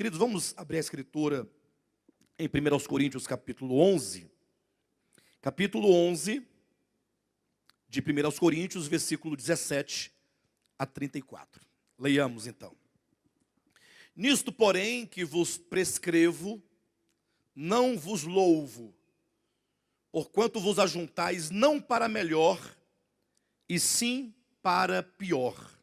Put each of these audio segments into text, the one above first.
queridos, vamos abrir a escritura em 1 Coríntios capítulo 11. Capítulo 11 de 1 Coríntios, versículo 17 a 34. Leiamos então. Nisto, porém, que vos prescrevo, não vos louvo, porquanto vos ajuntais não para melhor, e sim para pior.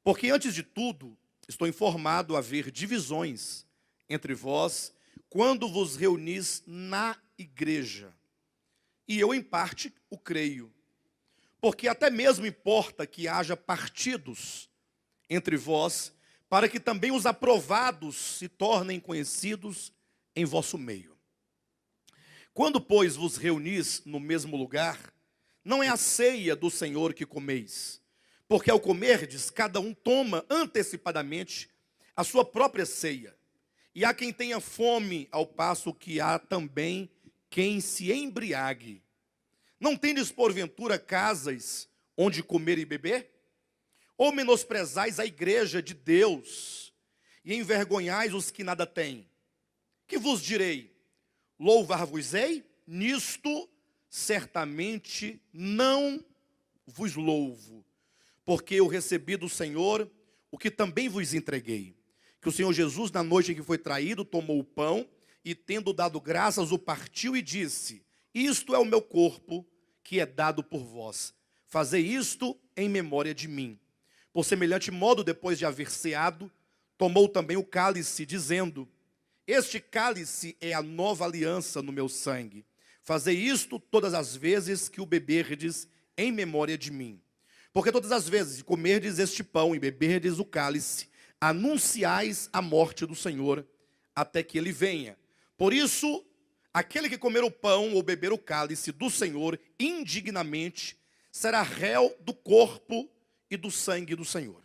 Porque antes de tudo, estou informado haver divisões entre vós, quando vos reunis na igreja. E eu, em parte, o creio. Porque até mesmo importa que haja partidos entre vós, para que também os aprovados se tornem conhecidos em vosso meio. Quando, pois, vos reunis no mesmo lugar, não é a ceia do Senhor que comeis, porque ao comerdes, cada um toma antecipadamente a sua própria ceia. E há quem tenha fome, ao passo que há também quem se embriague. Não tendes, porventura, casas onde comer e beber? Ou menosprezais a igreja de Deus e envergonhais os que nada têm? Que vos direi? Louvar-vos-ei? Nisto certamente não vos louvo, porque eu recebi do Senhor o que também vos entreguei. Que o Senhor Jesus, na noite em que foi traído, tomou o pão e, tendo dado graças, o partiu e disse: isto é o meu corpo, que é dado por vós. Fazei isto em memória de mim. Por semelhante modo, depois de haver ceado, tomou também o cálice, dizendo: este cálice é a nova aliança no meu sangue. Fazei isto todas as vezes que o beberdes em memória de mim. Porque todas as vezes que comerdes este pão e beberdes o cálice, anunciais a morte do Senhor, até que ele venha. Por isso, aquele que comer o pão ou beber o cálice do Senhor indignamente, será réu do corpo e do sangue do Senhor.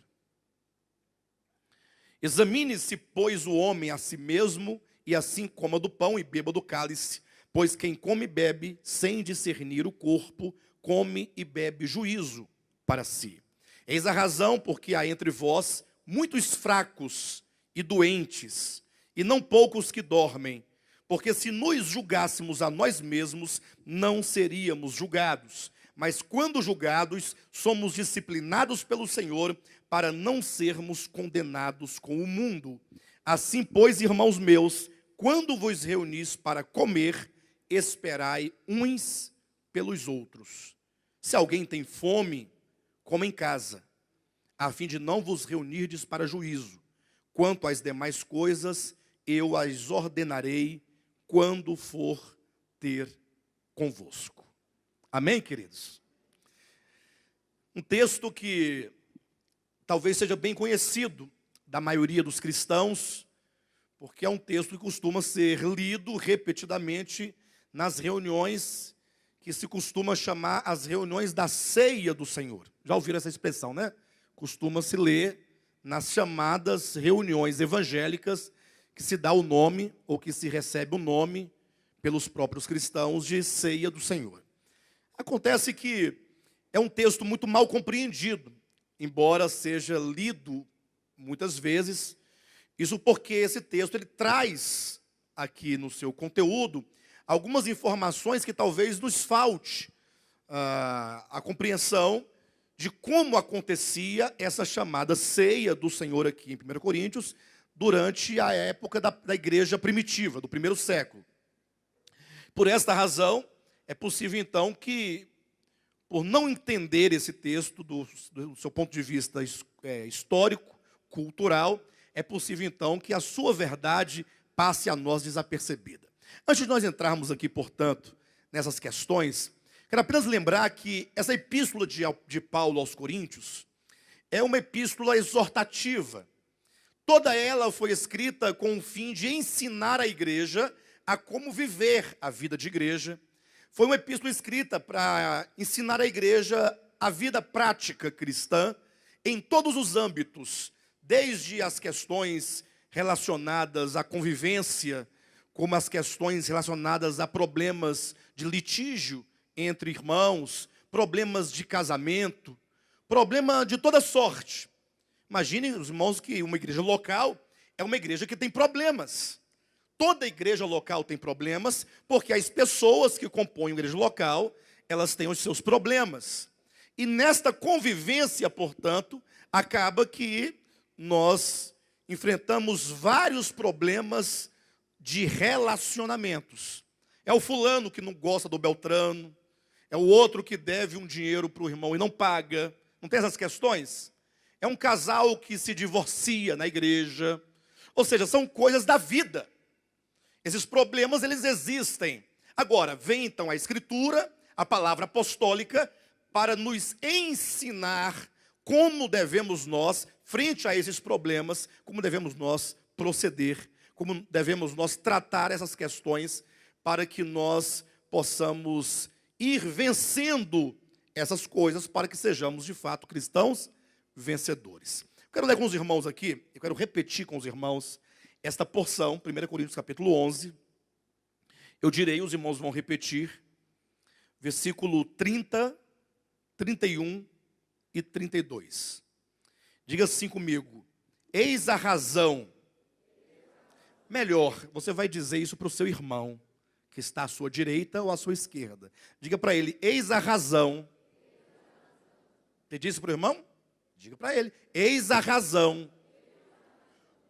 Examine-se, pois, o homem a si mesmo, e assim coma do pão e beba do cálice. Pois quem come e bebe, sem discernir o corpo, come e bebe juízo para si. Eis a razão porque há entre vós muitos fracos e doentes, e não poucos que dormem. Porque se nos julgássemos a nós mesmos, não seríamos julgados. Mas quando julgados, somos disciplinados pelo Senhor, para não sermos condenados com o mundo. Assim, pois, irmãos meus, quando vos reunis para comer, esperai uns pelos outros. Se alguém tem fome, coma em casa, a fim de não vos reunirdes para juízo. Quanto às demais coisas, eu as ordenarei quando for ter convosco. Amém, queridos? Um texto que talvez seja bem conhecido da maioria dos cristãos, porque é um texto que costuma ser lido repetidamente nas reuniões que se costuma chamar as reuniões da ceia do Senhor. Já ouviram essa expressão, né? Costuma-se ler nas chamadas reuniões evangélicas que se dá o nome, ou que se recebe o nome pelos próprios cristãos de ceia do Senhor. Acontece que é um texto muito mal compreendido, embora seja lido muitas vezes. Isso porque esse texto ele traz aqui no seu conteúdo algumas informações que talvez nos falte a compreensão de como acontecia essa chamada ceia do Senhor aqui em 1 Coríntios, durante a época da igreja primitiva, do primeiro século. Por esta razão, é possível então que, por não entender esse texto do seu ponto de vista histórico, cultural, é possível então que a sua verdade passe a nós desapercebida. Antes de nós entrarmos aqui, portanto, nessas questões, quero apenas lembrar que essa epístola de Paulo aos Coríntios é uma epístola exortativa. Toda ela foi escrita com o fim de ensinar a igreja a como viver a vida de igreja. Foi uma epístola escrita para ensinar a igreja a vida prática cristã em todos os âmbitos, desde as questões relacionadas à convivência, como as questões relacionadas a problemas de litígio entre irmãos, problemas de casamento, problema de toda sorte. Imaginem, os irmãos, que uma igreja local é uma igreja que tem problemas. Toda igreja local tem problemas, porque as pessoas que compõem a igreja local, elas têm os seus problemas. E nesta convivência, portanto, acaba que nós enfrentamos vários problemas de relacionamentos. É o fulano que não gosta do Beltrano, é o outro que deve um dinheiro para o irmão e não paga. Não tem essas questões? É um casal que se divorcia na igreja. Ou seja, são coisas da vida. Esses problemas, eles existem. Agora, vem então a Escritura, a palavra apostólica, para nos ensinar como devemos nós, frente a esses problemas, como devemos nós proceder, como devemos nós tratar essas questões, para que nós possamos ir vencendo essas coisas, para que sejamos de fato cristãos vencedores. Eu quero ler com os irmãos aqui, eu quero repetir com os irmãos esta porção, 1 Coríntios capítulo 11. Eu direi, os irmãos vão repetir, versículo 30, 31 e 32. Diga assim comigo: eis a razão. Melhor, você vai dizer isso para o seu irmão, que está à sua direita ou à sua esquerda. Diga para ele: eis a razão. Você disse para o irmão? Diga para ele: eis a razão,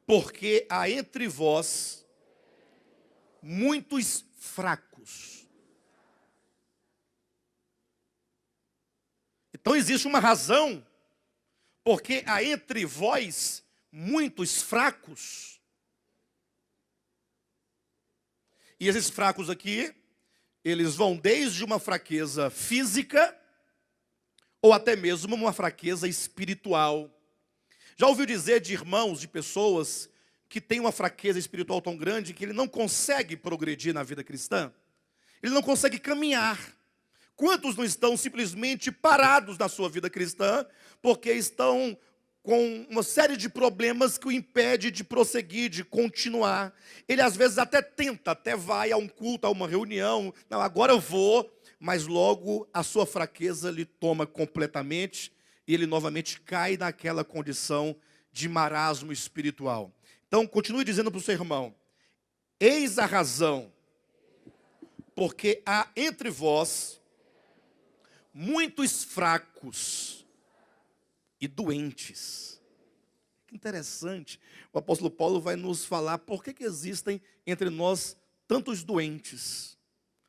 porque há entre vós muitos fracos. Então existe uma razão, porque há entre vós muitos fracos. E esses fracos aqui, eles vão desde uma fraqueza física, ou até mesmo uma fraqueza espiritual. Já ouviu dizer de irmãos, de pessoas que têm uma fraqueza espiritual tão grande que ele não consegue progredir na vida cristã? Ele não consegue caminhar. Quantos não estão simplesmente parados na sua vida cristã, porque estão com uma série de problemas que o impede de prosseguir, de continuar? Ele às vezes até tenta, até vai a um culto, a uma reunião, não, agora eu vou, mas logo a sua fraqueza lhe toma completamente, e ele novamente cai naquela condição de marasmo espiritual. Então, continue dizendo para o seu irmão: eis a razão, porque há entre vós muitos fracos e doentes. Que interessante. O apóstolo Paulo vai nos falar por que existem entre nós tantos doentes.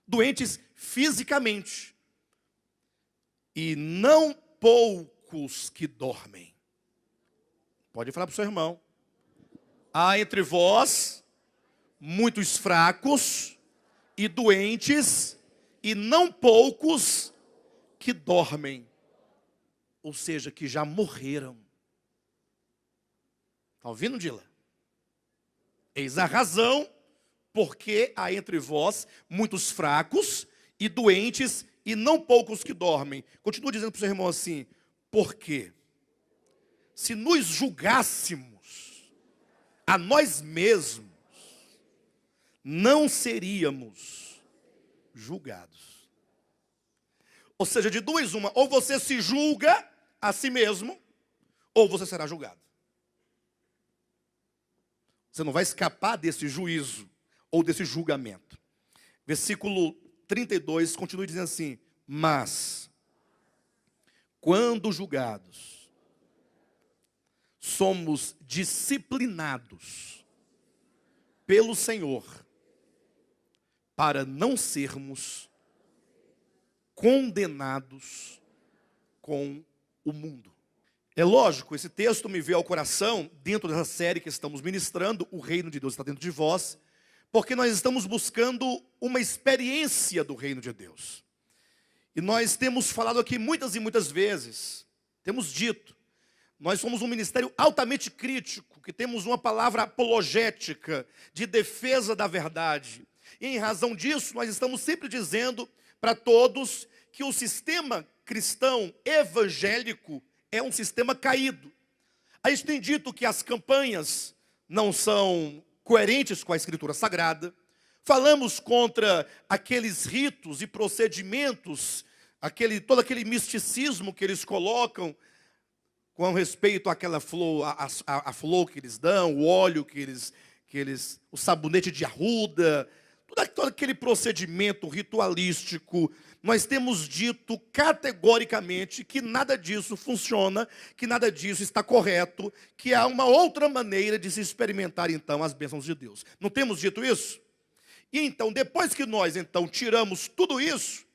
Doentes fisicamente. E não poucos que dormem. Pode falar para o seu irmão: há entre vós muitos fracos e doentes, e não poucos que dormem. Ou seja, que já morreram. Está ouvindo, Dila? Eis a razão, porque há entre vós muitos fracos e doentes, e não poucos que dormem. Continua dizendo para o seu irmão assim: porque se nos julgássemos a nós mesmos, não seríamos julgados. Ou seja, de duas uma: ou você se julga a si mesmo, ou você será julgado. Você não vai escapar desse juízo, ou desse julgamento. Versículo 32, continue dizendo assim: mas, quando julgados, somos disciplinados pelo Senhor, para não sermos condenados com o mundo. É lógico, esse texto me veio ao coração, dentro dessa série que estamos ministrando, O Reino de Deus está dentro de vós, porque nós estamos buscando uma experiência do Reino de Deus. E nós temos falado aqui muitas e muitas vezes, temos dito, nós somos um ministério altamente crítico, que temos uma palavra apologética, de defesa da verdade. E em razão disso, nós estamos sempre dizendo para todos que o sistema cristão evangélico é um sistema caído. A gente tem dito que as campanhas não são coerentes com a Escritura Sagrada. Falamos contra aqueles ritos e procedimentos, todo aquele misticismo que eles colocam, com respeito àquela flor, a flor que eles dão, o óleo o sabonete de arruda, todo aquele procedimento ritualístico, nós temos dito categoricamente que nada disso funciona, que nada disso está correto, que há uma outra maneira de se experimentar, então, as bênçãos de Deus. Não temos dito isso? E então, depois que nós, então, tiramos tudo isso,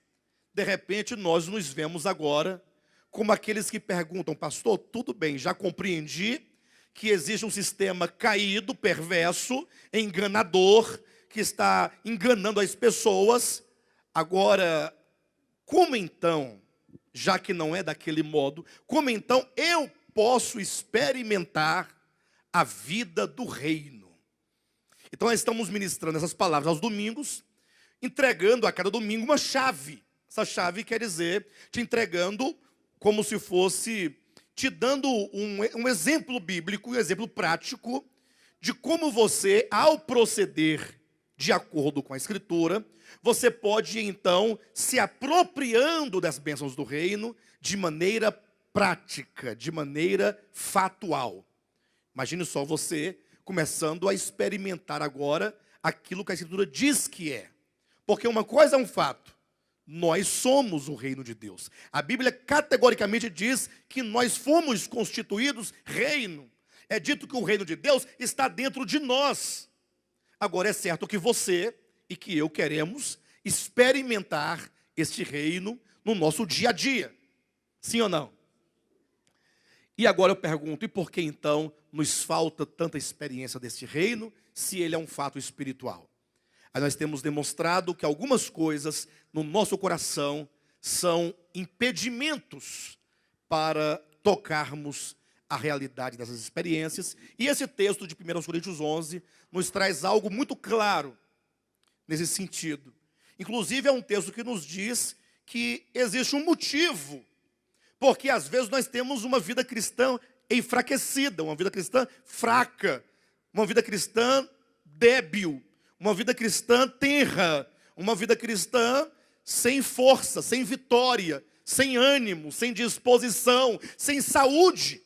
de repente, nós nos vemos agora como aqueles que perguntam, pastor, tudo bem, já compreendi que existe um sistema caído, perverso, enganador, que está enganando as pessoas. Agora, como então, já que não é daquele modo, como então eu posso experimentar a vida do reino? Então nós estamos ministrando essas palavras aos domingos, entregando a cada domingo uma chave. Essa chave quer dizer, te entregando como se fosse, te dando um exemplo bíblico, um exemplo prático, de como você, ao proceder de acordo com a Escritura, você pode então se apropriando das bênçãos do reino de maneira prática, de maneira fatual. Imagine só você começando a experimentar agora aquilo que a Escritura diz que é. Porque uma coisa é um fato, nós somos o reino de Deus. A Bíblia categoricamente diz que nós fomos constituídos reino. É dito que o reino de Deus está dentro de nós. Agora é certo que você e que eu queremos experimentar este reino no nosso dia a dia. Sim ou não? E agora eu pergunto, e por que então nos falta tanta experiência deste reino, se ele é um fato espiritual? Aí nós temos demonstrado que algumas coisas no nosso coração são impedimentos para tocarmos a realidade dessas experiências. E esse texto de 1 Coríntios 11 nos traz algo muito claro nesse sentido. Inclusive é um texto que nos diz que existe um motivo, porque às vezes nós temos uma vida cristã enfraquecida, uma vida cristã fraca, uma vida cristã débil, uma vida cristã tenra, uma vida cristã sem força, sem vitória, sem ânimo, sem disposição, sem saúde.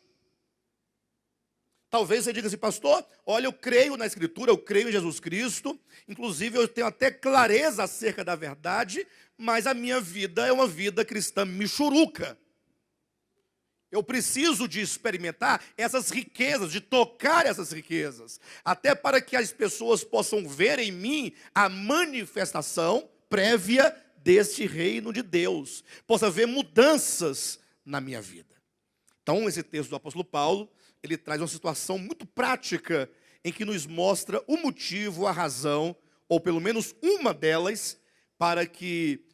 Talvez você diga assim, pastor, olha, eu creio na Escritura, eu creio em Jesus Cristo, inclusive eu tenho até clareza acerca da verdade, mas a minha vida é uma vida cristã michuruca. Eu preciso de experimentar essas riquezas, de tocar essas riquezas, até para que as pessoas possam ver em mim a manifestação prévia deste reino de Deus, possa ver mudanças na minha vida. Então, esse texto do apóstolo Paulo, ele traz uma situação muito prática, em que nos mostra o motivo, a razão, ou pelo menos uma delas, para que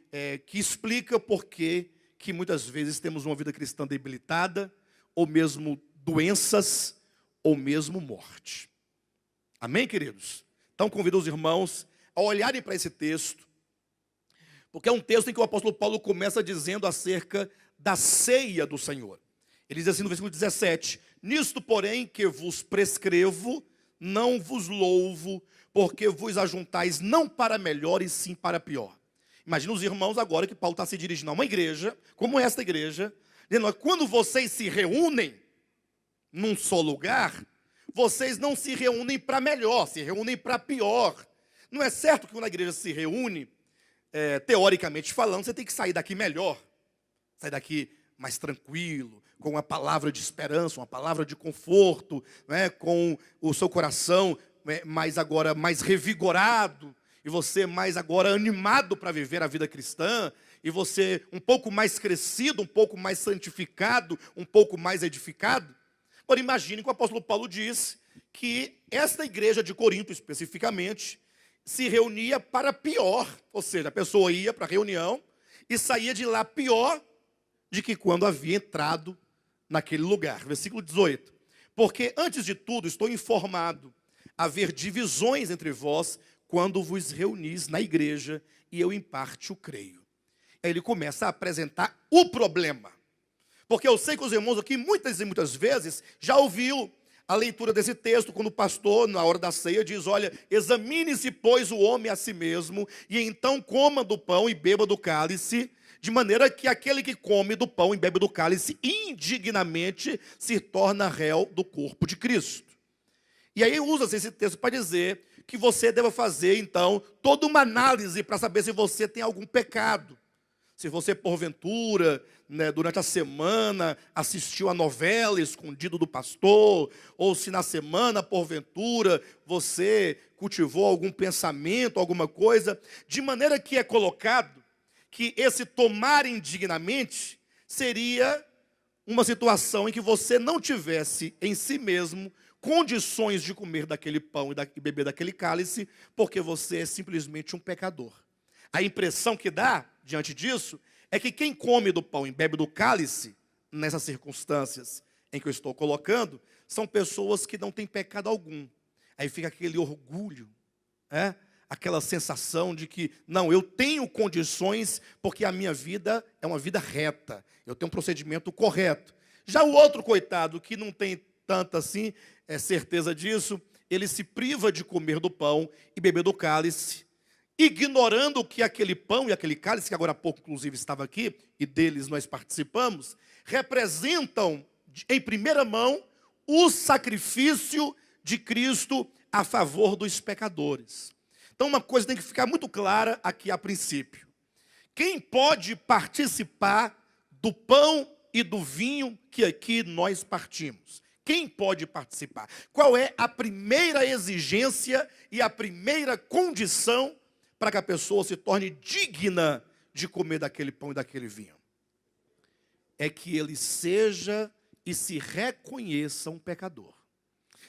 explica por que muitas vezes temos uma vida cristã debilitada, ou mesmo doenças, ou mesmo morte. Amém, queridos? Então convido os irmãos a olharem para esse texto, porque é um texto em que o apóstolo Paulo começa dizendo acerca da ceia do Senhor. Ele diz assim no versículo 17, nisto, porém, que vos prescrevo, não vos louvo, porque vos ajuntais não para melhor, e sim para pior. Imagina os irmãos agora que Paulo está se dirigindo a uma igreja, como esta igreja, dizendo, quando vocês se reúnem num só lugar, vocês não se reúnem para melhor, se reúnem para pior. Não é certo que quando a igreja se reúne, teoricamente falando, você tem que sair daqui melhor, sair daqui mais tranquilo, com uma palavra de esperança, uma palavra de conforto, né, com o seu coração mais revigorado, e você mais agora animado para viver a vida cristã, e você um pouco mais crescido, um pouco mais santificado, um pouco mais edificado. Agora imagine que o apóstolo Paulo diz que esta igreja de Corinto especificamente se reunia para pior, ou seja, a pessoa ia para a reunião e saía de lá pior de que quando havia entrado naquele lugar. Versículo 18. Porque antes de tudo estou informado haver divisões entre vós quando vos reunis na igreja, e eu em parte o creio. Aí ele começa a apresentar o problema. Porque eu sei que os irmãos aqui muitas e muitas vezes já ouviu a leitura desse texto, quando o pastor, na hora da ceia, diz, olha, examine-se, pois, o homem a si mesmo, e então coma do pão e beba do cálice, De maneira que aquele que come do pão e bebe do cálice indignamente se torna réu do corpo de Cristo. E aí usa-se esse texto para dizer que você deva fazer, então, toda uma análise para saber se você tem algum pecado. Se você, porventura, durante a semana, assistiu a novela escondido do pastor, ou se na semana, porventura, você cultivou algum pensamento, alguma coisa, de maneira que é colocado que esse tomar indignamente seria uma situação em que você não tivesse em si mesmo condições de comer daquele pão e beber daquele cálice, porque você é simplesmente um pecador. A impressão que dá, diante disso, é que quem come do pão e bebe do cálice, nessas circunstâncias em que eu estou colocando, são pessoas que não têm pecado algum. Aí fica aquele orgulho, aquela sensação de que, não, eu tenho condições porque a minha vida é uma vida reta, eu tenho um procedimento correto. Já o outro coitado, que não tem tanta assim, certeza disso, ele se priva de comer do pão e beber do cálice, ignorando que aquele pão e aquele cálice, que agora há pouco inclusive estava aqui, e deles nós participamos, representam, em primeira mão, o sacrifício de Cristo a favor dos pecadores. Então uma coisa tem que ficar muito clara aqui a princípio. Quem pode participar do pão e do vinho que aqui nós partimos? Quem pode participar? Qual é a primeira exigência e a primeira condição para que a pessoa se torne digna de comer daquele pão e daquele vinho? É que ele seja e se reconheça um pecador.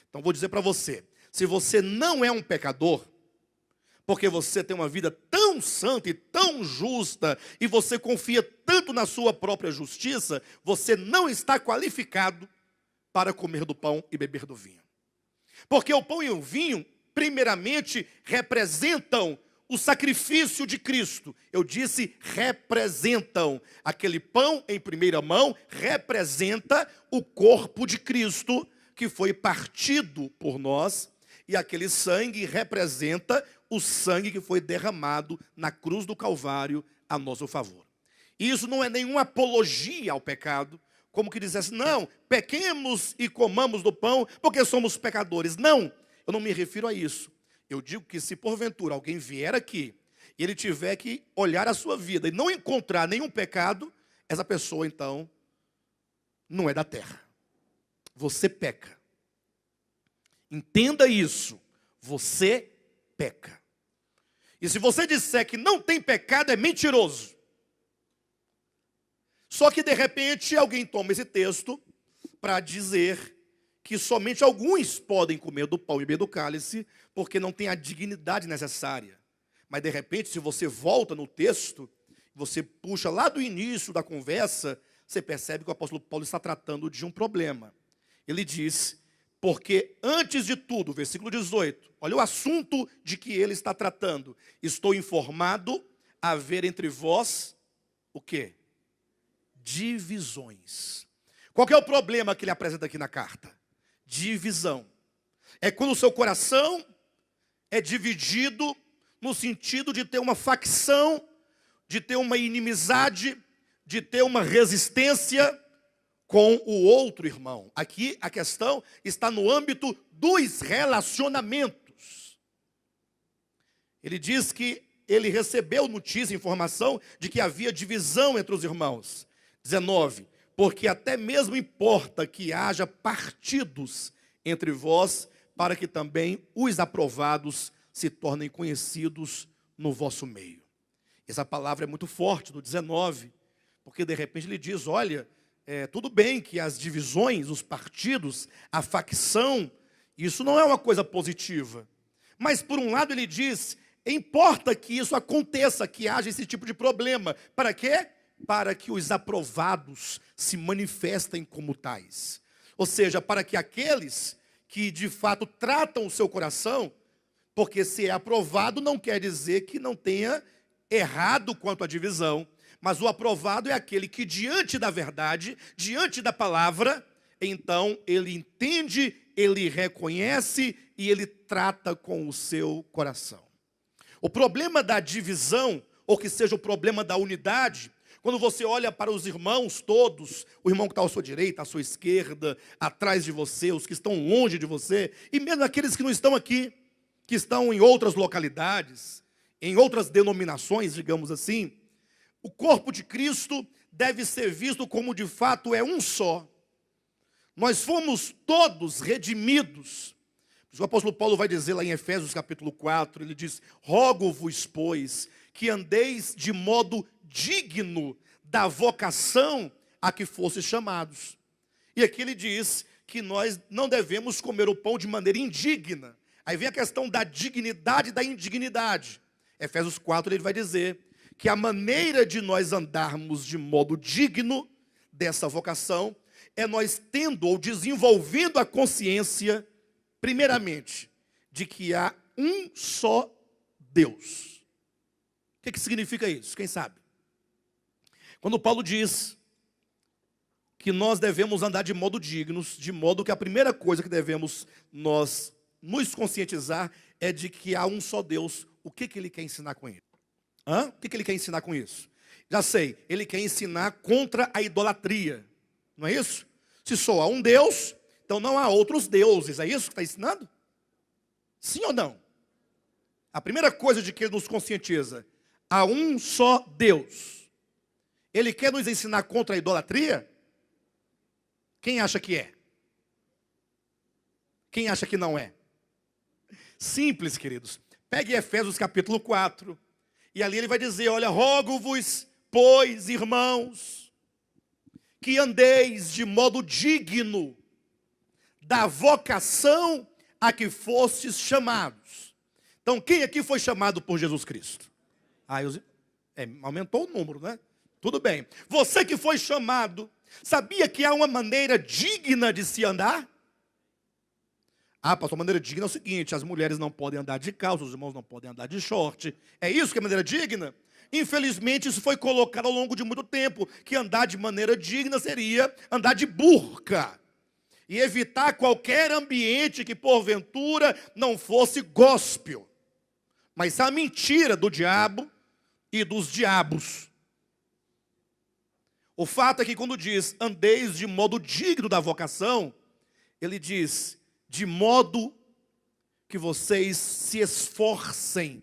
Então vou dizer para você, se você não é um pecador, porque você tem uma vida tão santa e tão justa, e você confia tanto na sua própria justiça, você não está qualificado para comer do pão e beber do vinho. Porque o pão e o vinho, primeiramente, representam o sacrifício de Cristo. Eu disse representam. Aquele pão, em primeira mão, representa o corpo de Cristo, que foi partido por nós, e aquele sangue representa o sangue que foi derramado na cruz do Calvário a nosso favor. E isso não é nenhuma apologia ao pecado, como que dissesse, não, pequemos e comamos do pão, porque somos pecadores. Não, eu não me refiro a isso. Eu digo que se porventura alguém vier aqui, e ele tiver que olhar a sua vida e não encontrar nenhum pecado, essa pessoa então não é da terra. Você peca. Entenda isso. Você peca. E se você disser que não tem pecado, é mentiroso. Só que de repente alguém toma esse texto para dizer que somente alguns podem comer do pão e beber do cálice, porque não tem a dignidade necessária. Mas de repente, se você volta no texto, você puxa lá do início da conversa, você percebe que o apóstolo Paulo está tratando de um problema. Ele diz, porque antes de tudo, versículo 18, olha o assunto de que ele está tratando. Estou informado a haver entre vós, o quê? Divisões. Qual que é o problema que ele apresenta aqui na carta? Divisão. É quando o seu coração é dividido no sentido de ter uma facção, de ter uma inimizade, de ter uma resistência com o outro irmão. Aqui a questão está no âmbito dos relacionamentos. Ele diz que ele recebeu notícia, informação de que havia divisão entre os irmãos. 19. Porque até mesmo importa que haja partidos entre vós, para que também os aprovados se tornem conhecidos no vosso meio. Essa palavra é muito forte, no 19, porque de repente ele diz, olha, tudo bem que as divisões, os partidos, a facção, isso não é uma coisa positiva. Mas por um lado ele diz, importa que isso aconteça, que haja esse tipo de problema. Para quê? Para que os aprovados se manifestem como tais. Ou seja, para que aqueles que de fato tratam o seu coração, porque se é aprovado não quer dizer que não tenha errado quanto à divisão, mas o aprovado é aquele que diante da verdade, diante da palavra, então ele entende, ele reconhece e ele trata com o seu coração. O problema da divisão, ou que seja o problema da unidade, Quando você olha para os irmãos todos, o irmão que está à sua direita, à sua esquerda, atrás de você, os que estão longe de você, e mesmo aqueles que não estão aqui, que estão em outras localidades, em outras denominações, digamos assim, o corpo de Cristo deve ser visto como de fato é um só. Nós fomos todos redimidos. O apóstolo Paulo vai dizer lá em Efésios capítulo 4, ele diz: rogo-vos, pois, que andeis de modo digno da vocação a que fostes chamados. E aqui ele diz que nós não devemos comer o pão de maneira indigna. Aí vem a questão da dignidade e da indignidade. Efésios 4 ele vai dizer que a maneira de nós andarmos de modo digno dessa vocação é nós tendo ou desenvolvendo a consciência, primeiramente, de que há um só Deus. O que significa isso? Quem sabe? Quando Paulo diz que nós devemos andar de modo dignos, de modo que a primeira coisa que devemos nós nos conscientizar é de que há um só Deus. O que ele quer ensinar com isso? O que ele quer ensinar com isso? Já sei, ele quer ensinar contra a idolatria. Não é isso? Se só há um Deus, então não há outros deuses. É isso que está ensinando? Sim ou não? A primeira coisa de que ele nos conscientiza: há um só Deus. Ele quer nos ensinar contra a idolatria? Quem acha que é? Quem acha que não é? Simples, queridos. Pegue Efésios capítulo 4. E ali ele vai dizer: olha, rogo-vos, pois, irmãos, que andeis de modo digno da vocação a que fostes chamados. Então, quem aqui foi chamado por Jesus Cristo? Aumentou o número, né? Tudo bem. Você que foi chamado, sabia que há uma maneira digna de se andar? Pastor, a maneira digna é o seguinte: as mulheres não podem andar de calça, os irmãos não podem andar de short. É isso que é maneira digna? Infelizmente, isso foi colocado ao longo de muito tempo, que andar de maneira digna seria andar de burca e evitar qualquer ambiente que porventura não fosse gospel. Mas a mentira do diabo e dos diabos. O fato é que quando diz andeis de modo digno da vocação, ele diz de modo que vocês se esforcem.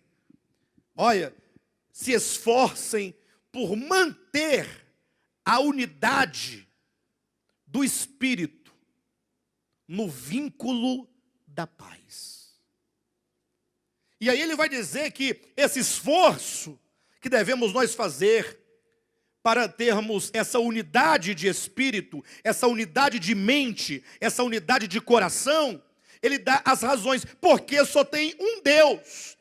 Olha, se esforcem por manter a unidade do Espírito no vínculo da paz. E aí ele vai dizer que esse esforço que devemos nós fazer para termos essa unidade de espírito, essa unidade de mente, essa unidade de coração, ele dá as razões, porque só tem um Deus.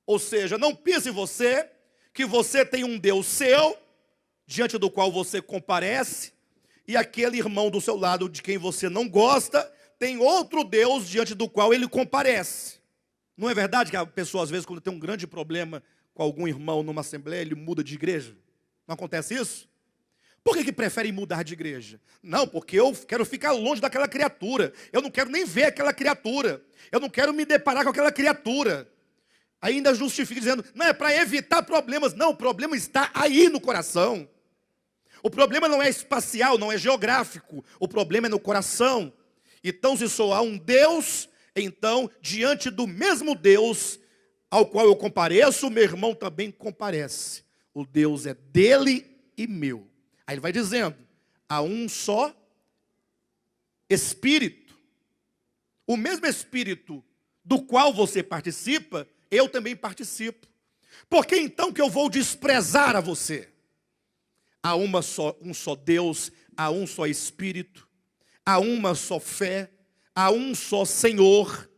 Ou seja, não pense você que você tem um Deus seu, diante do qual você comparece, e aquele irmão do seu lado de quem você não gosta, tem outro Deus diante do qual ele comparece. Não é verdade que a pessoa, às vezes, quando tem um grande problema com algum irmão numa assembleia, ele muda de igreja? Não acontece isso? Por que prefere mudar de igreja? Não, porque eu quero ficar longe daquela criatura. Eu não quero nem ver aquela criatura. Eu não quero me deparar com aquela criatura. Ainda justifica dizendo, não, é para evitar problemas. Não, o problema está aí no coração. O problema não é espacial, não é geográfico. O problema é no coração. Então, se só há um Deus, então, diante do mesmo Deus ao qual eu compareço, meu irmão também comparece. O Deus é dele e meu. Aí ele vai dizendo, há um só Espírito. O mesmo Espírito do qual você participa, eu também participo. Por que então que eu vou desprezar a você? Há um só Deus, há um só Espírito, há uma só fé, há um só Senhor.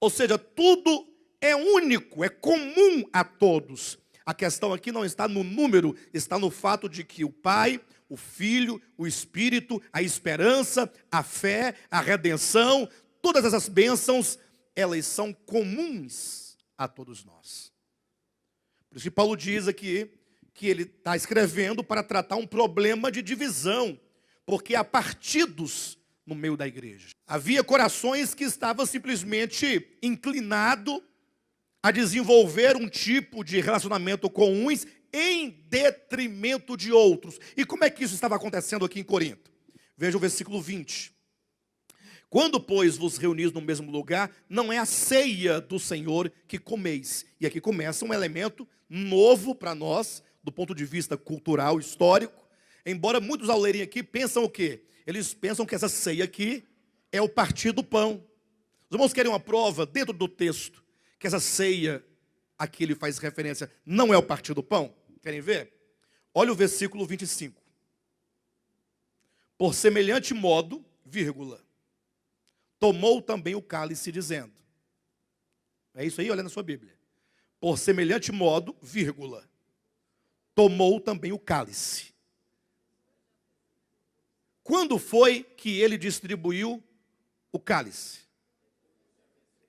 Ou seja, tudo é único, é comum a todos. A questão aqui não está no número, está no fato de que o Pai, o Filho, o Espírito, a esperança, a fé, a redenção, todas essas bênçãos, elas são comuns a todos nós. Por isso que Paulo diz aqui que ele está escrevendo para tratar um problema de divisão, porque há partidos no meio da igreja. Havia corações que estavam simplesmente inclinados a desenvolver um tipo de relacionamento com uns em detrimento de outros. E como é que isso estava acontecendo aqui em Corinto? Veja o versículo 20. Quando, pois, vos reunis no mesmo lugar, não é a ceia do Senhor que comeis. E aqui começa um elemento novo para nós, do ponto de vista cultural, histórico. Embora muitos ao lerem aqui pensam o quê? Eles pensam que essa ceia aqui é o partir do pão. Os irmãos querem uma prova dentro do texto que essa ceia, aqui ele faz referência, não é o partir do pão? Querem ver? Olha o versículo 25. Por semelhante modo, vírgula, tomou também o cálice, dizendo. É isso aí, olha na sua Bíblia. Por semelhante modo, vírgula, tomou também o cálice. Quando foi que ele distribuiu o cálice?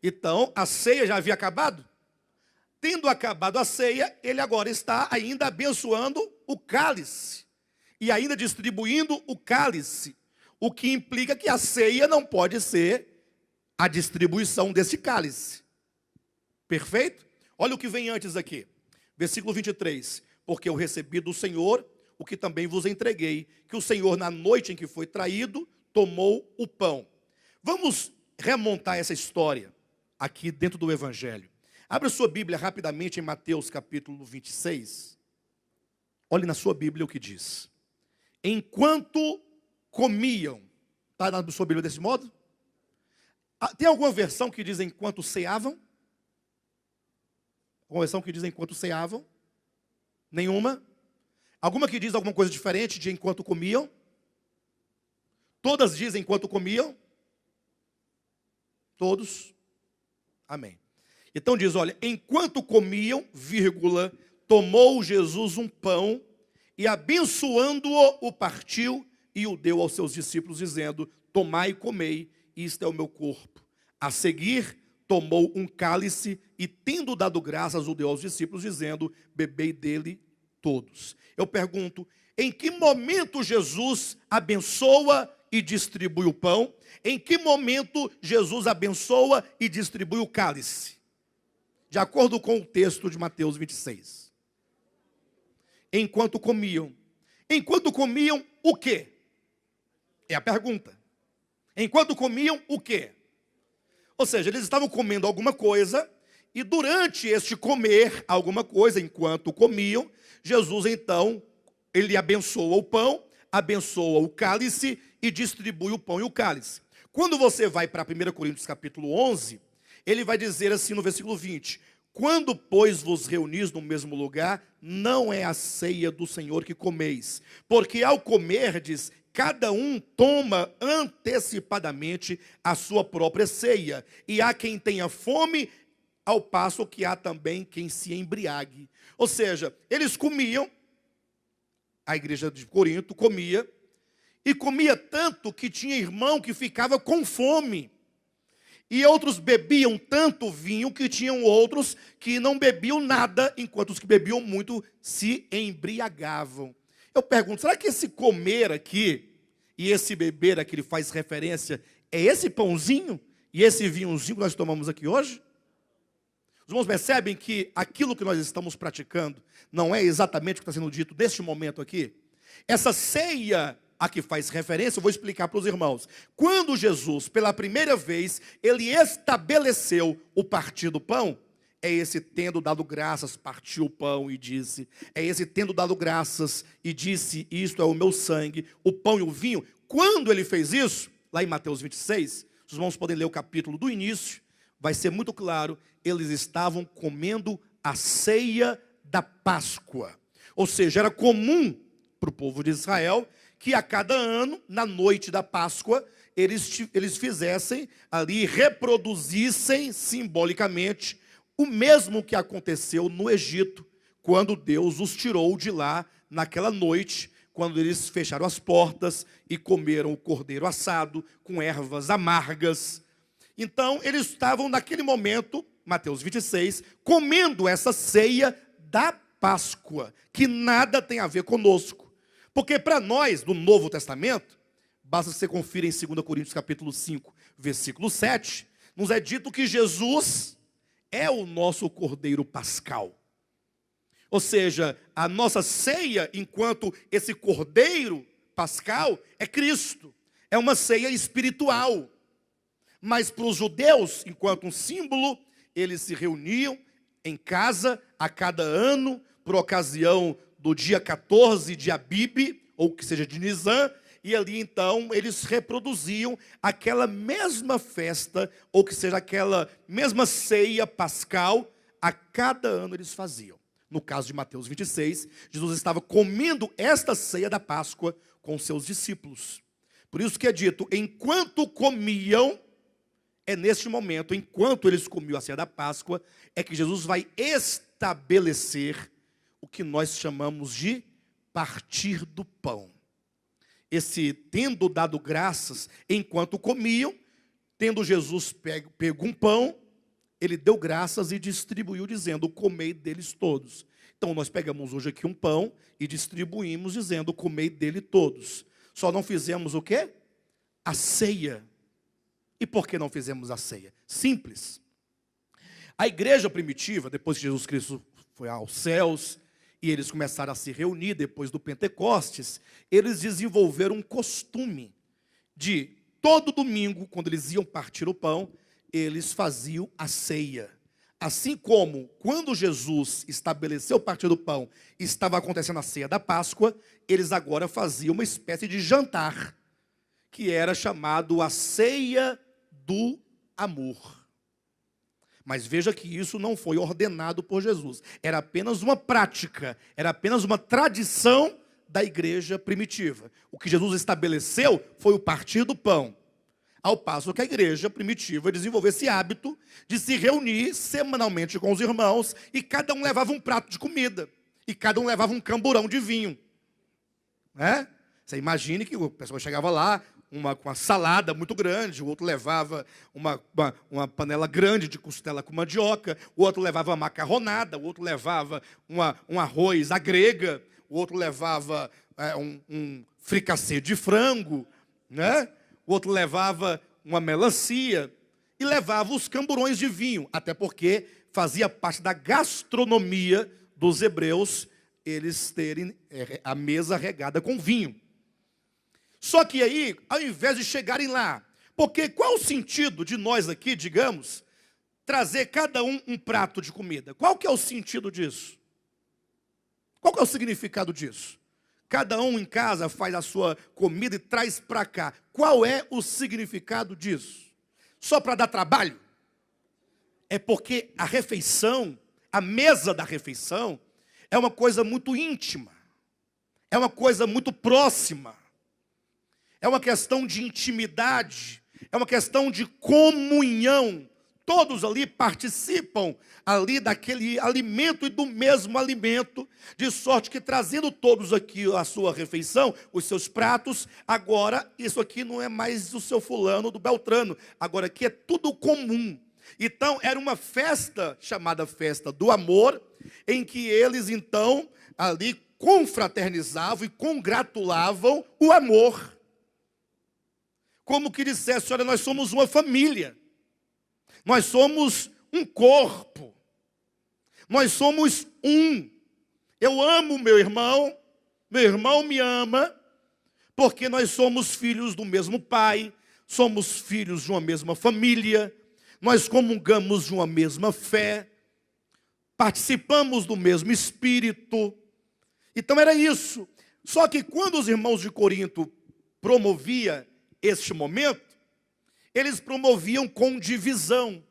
Então, a ceia já havia acabado? Tendo acabado a ceia, ele agora está ainda abençoando o cálice. E ainda distribuindo o cálice. O que implica que a ceia não pode ser a distribuição desse cálice. Perfeito? Olha o que vem antes aqui. Versículo 23. Porque eu recebi do Senhor o que também vos entreguei, que o Senhor, na noite em que foi traído, tomou o pão. Vamos remontar essa história aqui dentro do Evangelho. Abra sua Bíblia rapidamente em Mateus capítulo 26. Olhe na sua Bíblia o que diz. Enquanto comiam. Está na sua Bíblia desse modo? Tem alguma versão que diz enquanto ceavam? Alguma versão que diz enquanto ceavam? Nenhuma? Alguma que diz alguma coisa diferente de enquanto comiam? Todas dizem enquanto comiam? Todos? Amém. Então diz, olha, enquanto comiam, vírgula, tomou Jesus um pão e abençoando-o, o partiu e o deu aos seus discípulos, dizendo, tomai e comei, isto é o meu corpo. A seguir, tomou um cálice e, tendo dado graças, o deu aos discípulos, dizendo, bebei dele todos. Eu pergunto, em que momento Jesus abençoa e distribui o pão? Em que momento Jesus abençoa e distribui o cálice? De acordo com o texto de Mateus 26. Enquanto comiam. Enquanto comiam o quê? É a pergunta. Enquanto comiam o quê? Ou seja, eles estavam comendo alguma coisa, e durante este comer alguma coisa, enquanto comiam, Jesus então, ele abençoa o pão, abençoa o cálice e distribui o pão e o cálice. Quando você vai para 1 Coríntios capítulo 11, ele vai dizer assim no versículo 20, quando, pois, vos reunis no mesmo lugar, não é a ceia do Senhor que comeis, porque ao comerdes, cada um toma antecipadamente a sua própria ceia, e há quem tenha fome, ao passo que há também quem se embriague. Ou seja, eles comiam, a igreja de Corinto comia, e comia tanto que tinha irmão que ficava com fome. E outros bebiam tanto vinho que tinham outros que não bebiam nada, enquanto os que bebiam muito se embriagavam. Eu pergunto, será que esse comer aqui e esse beber aqui ele faz referência é esse pãozinho e esse vinhozinho que nós tomamos aqui hoje? Os irmãos percebem que aquilo que nós estamos praticando não é exatamente o que está sendo dito neste momento aqui? Essa ceia a que faz referência, eu vou explicar para os irmãos. Quando Jesus, pela primeira vez, ele estabeleceu o partir do pão, é esse tendo dado graças, partiu o pão e disse, é esse tendo dado graças e disse, isto é o meu sangue, o pão e o vinho. Quando ele fez isso, lá em Mateus 26, os irmãos podem ler o capítulo do início, vai ser muito claro, eles estavam comendo a ceia da Páscoa. Ou seja, era comum para o povo de Israel que a cada ano, na noite da Páscoa, eles fizessem ali, reproduzissem simbolicamente o mesmo que aconteceu no Egito, quando Deus os tirou de lá naquela noite, quando eles fecharam as portas e comeram o cordeiro assado com ervas amargas. Então, eles estavam naquele momento, Mateus 26, comendo essa ceia da Páscoa, que nada tem a ver conosco. Porque para nós, do Novo Testamento, basta você conferir em 2 Coríntios capítulo 5, versículo 7, nos é dito que Jesus, é o nosso Cordeiro Pascal. Ou seja, a nossa ceia, enquanto esse Cordeiro Pascal, é Cristo. É uma ceia espiritual. Mas para os judeus, enquanto um símbolo, eles se reuniam em casa a cada ano, por ocasião do dia 14 de Abib, ou que seja de Nisan, e ali então eles reproduziam aquela mesma festa, ou que seja aquela mesma ceia pascal, a cada ano eles faziam. No caso de Mateus 26, Jesus estava comendo esta ceia da Páscoa com seus discípulos. Por isso que é dito, enquanto comiam, é neste momento, enquanto eles comiam a ceia da Páscoa, é que Jesus vai estabelecer o que nós chamamos de partir do pão. Esse tendo dado graças enquanto comiam, tendo Jesus pego um pão, ele deu graças e distribuiu, dizendo, comei deles todos. Então nós pegamos hoje aqui um pão e distribuímos, dizendo, comei dele todos. Só não fizemos o quê? A ceia. E por que não fizemos a ceia? Simples. A igreja primitiva, depois que Jesus Cristo foi aos céus, e eles começaram a se reunir depois do Pentecostes, eles desenvolveram um costume de, todo domingo, quando eles iam partir o pão, eles faziam a ceia. Assim como, quando Jesus estabeleceu o partir do pão, estava acontecendo a ceia da Páscoa, eles agora faziam uma espécie de jantar, que era chamado a ceia do amor. Mas veja que isso não foi ordenado por Jesus. Era apenas uma prática, era apenas uma tradição da igreja primitiva. O que Jesus estabeleceu foi o partir do pão. Ao passo que a igreja primitiva desenvolveu esse hábito de se reunir semanalmente com os irmãos, e cada um levava um prato de comida, e cada um levava um camburão de vinho. Né? Você imagine que o pessoal chegava lá, com uma salada muito grande, o outro levava uma panela grande de costela com mandioca, o outro levava macarronada, o outro levava um arroz à grega, o outro levava um fricassê de frango, né? O outro levava uma melancia e levava os camburões de vinho, até porque fazia parte da gastronomia dos hebreus eles terem a mesa regada com vinho. Só que aí, ao invés de chegarem lá, porque qual é o sentido de nós aqui, digamos, trazer cada um prato de comida? Qual que é o sentido disso? Qual que é o significado disso? Cada um em casa faz a sua comida e traz para cá. Qual é o significado disso? Só para dar trabalho? É porque a refeição, a mesa da refeição, é uma coisa muito íntima. É uma coisa muito próxima. É uma questão de intimidade. É uma questão de comunhão. Todos ali participam ali daquele alimento e do mesmo alimento, de sorte que trazendo todos aqui a sua refeição, os seus pratos, agora isso aqui não é mais o seu fulano do Beltrano, agora aqui é tudo comum. Então era uma festa chamada festa do amor, em que eles então ali confraternizavam e congratulavam o amor. Como que dissesse, olha, nós somos uma família. Nós somos um corpo. Nós somos um. Eu amo meu irmão me ama, porque nós somos filhos do mesmo pai, somos filhos de uma mesma família, nós comungamos de uma mesma fé, participamos do mesmo espírito. Então era isso. Só que quando os irmãos de Corinto promoviam este momento, eles promoviam com divisão.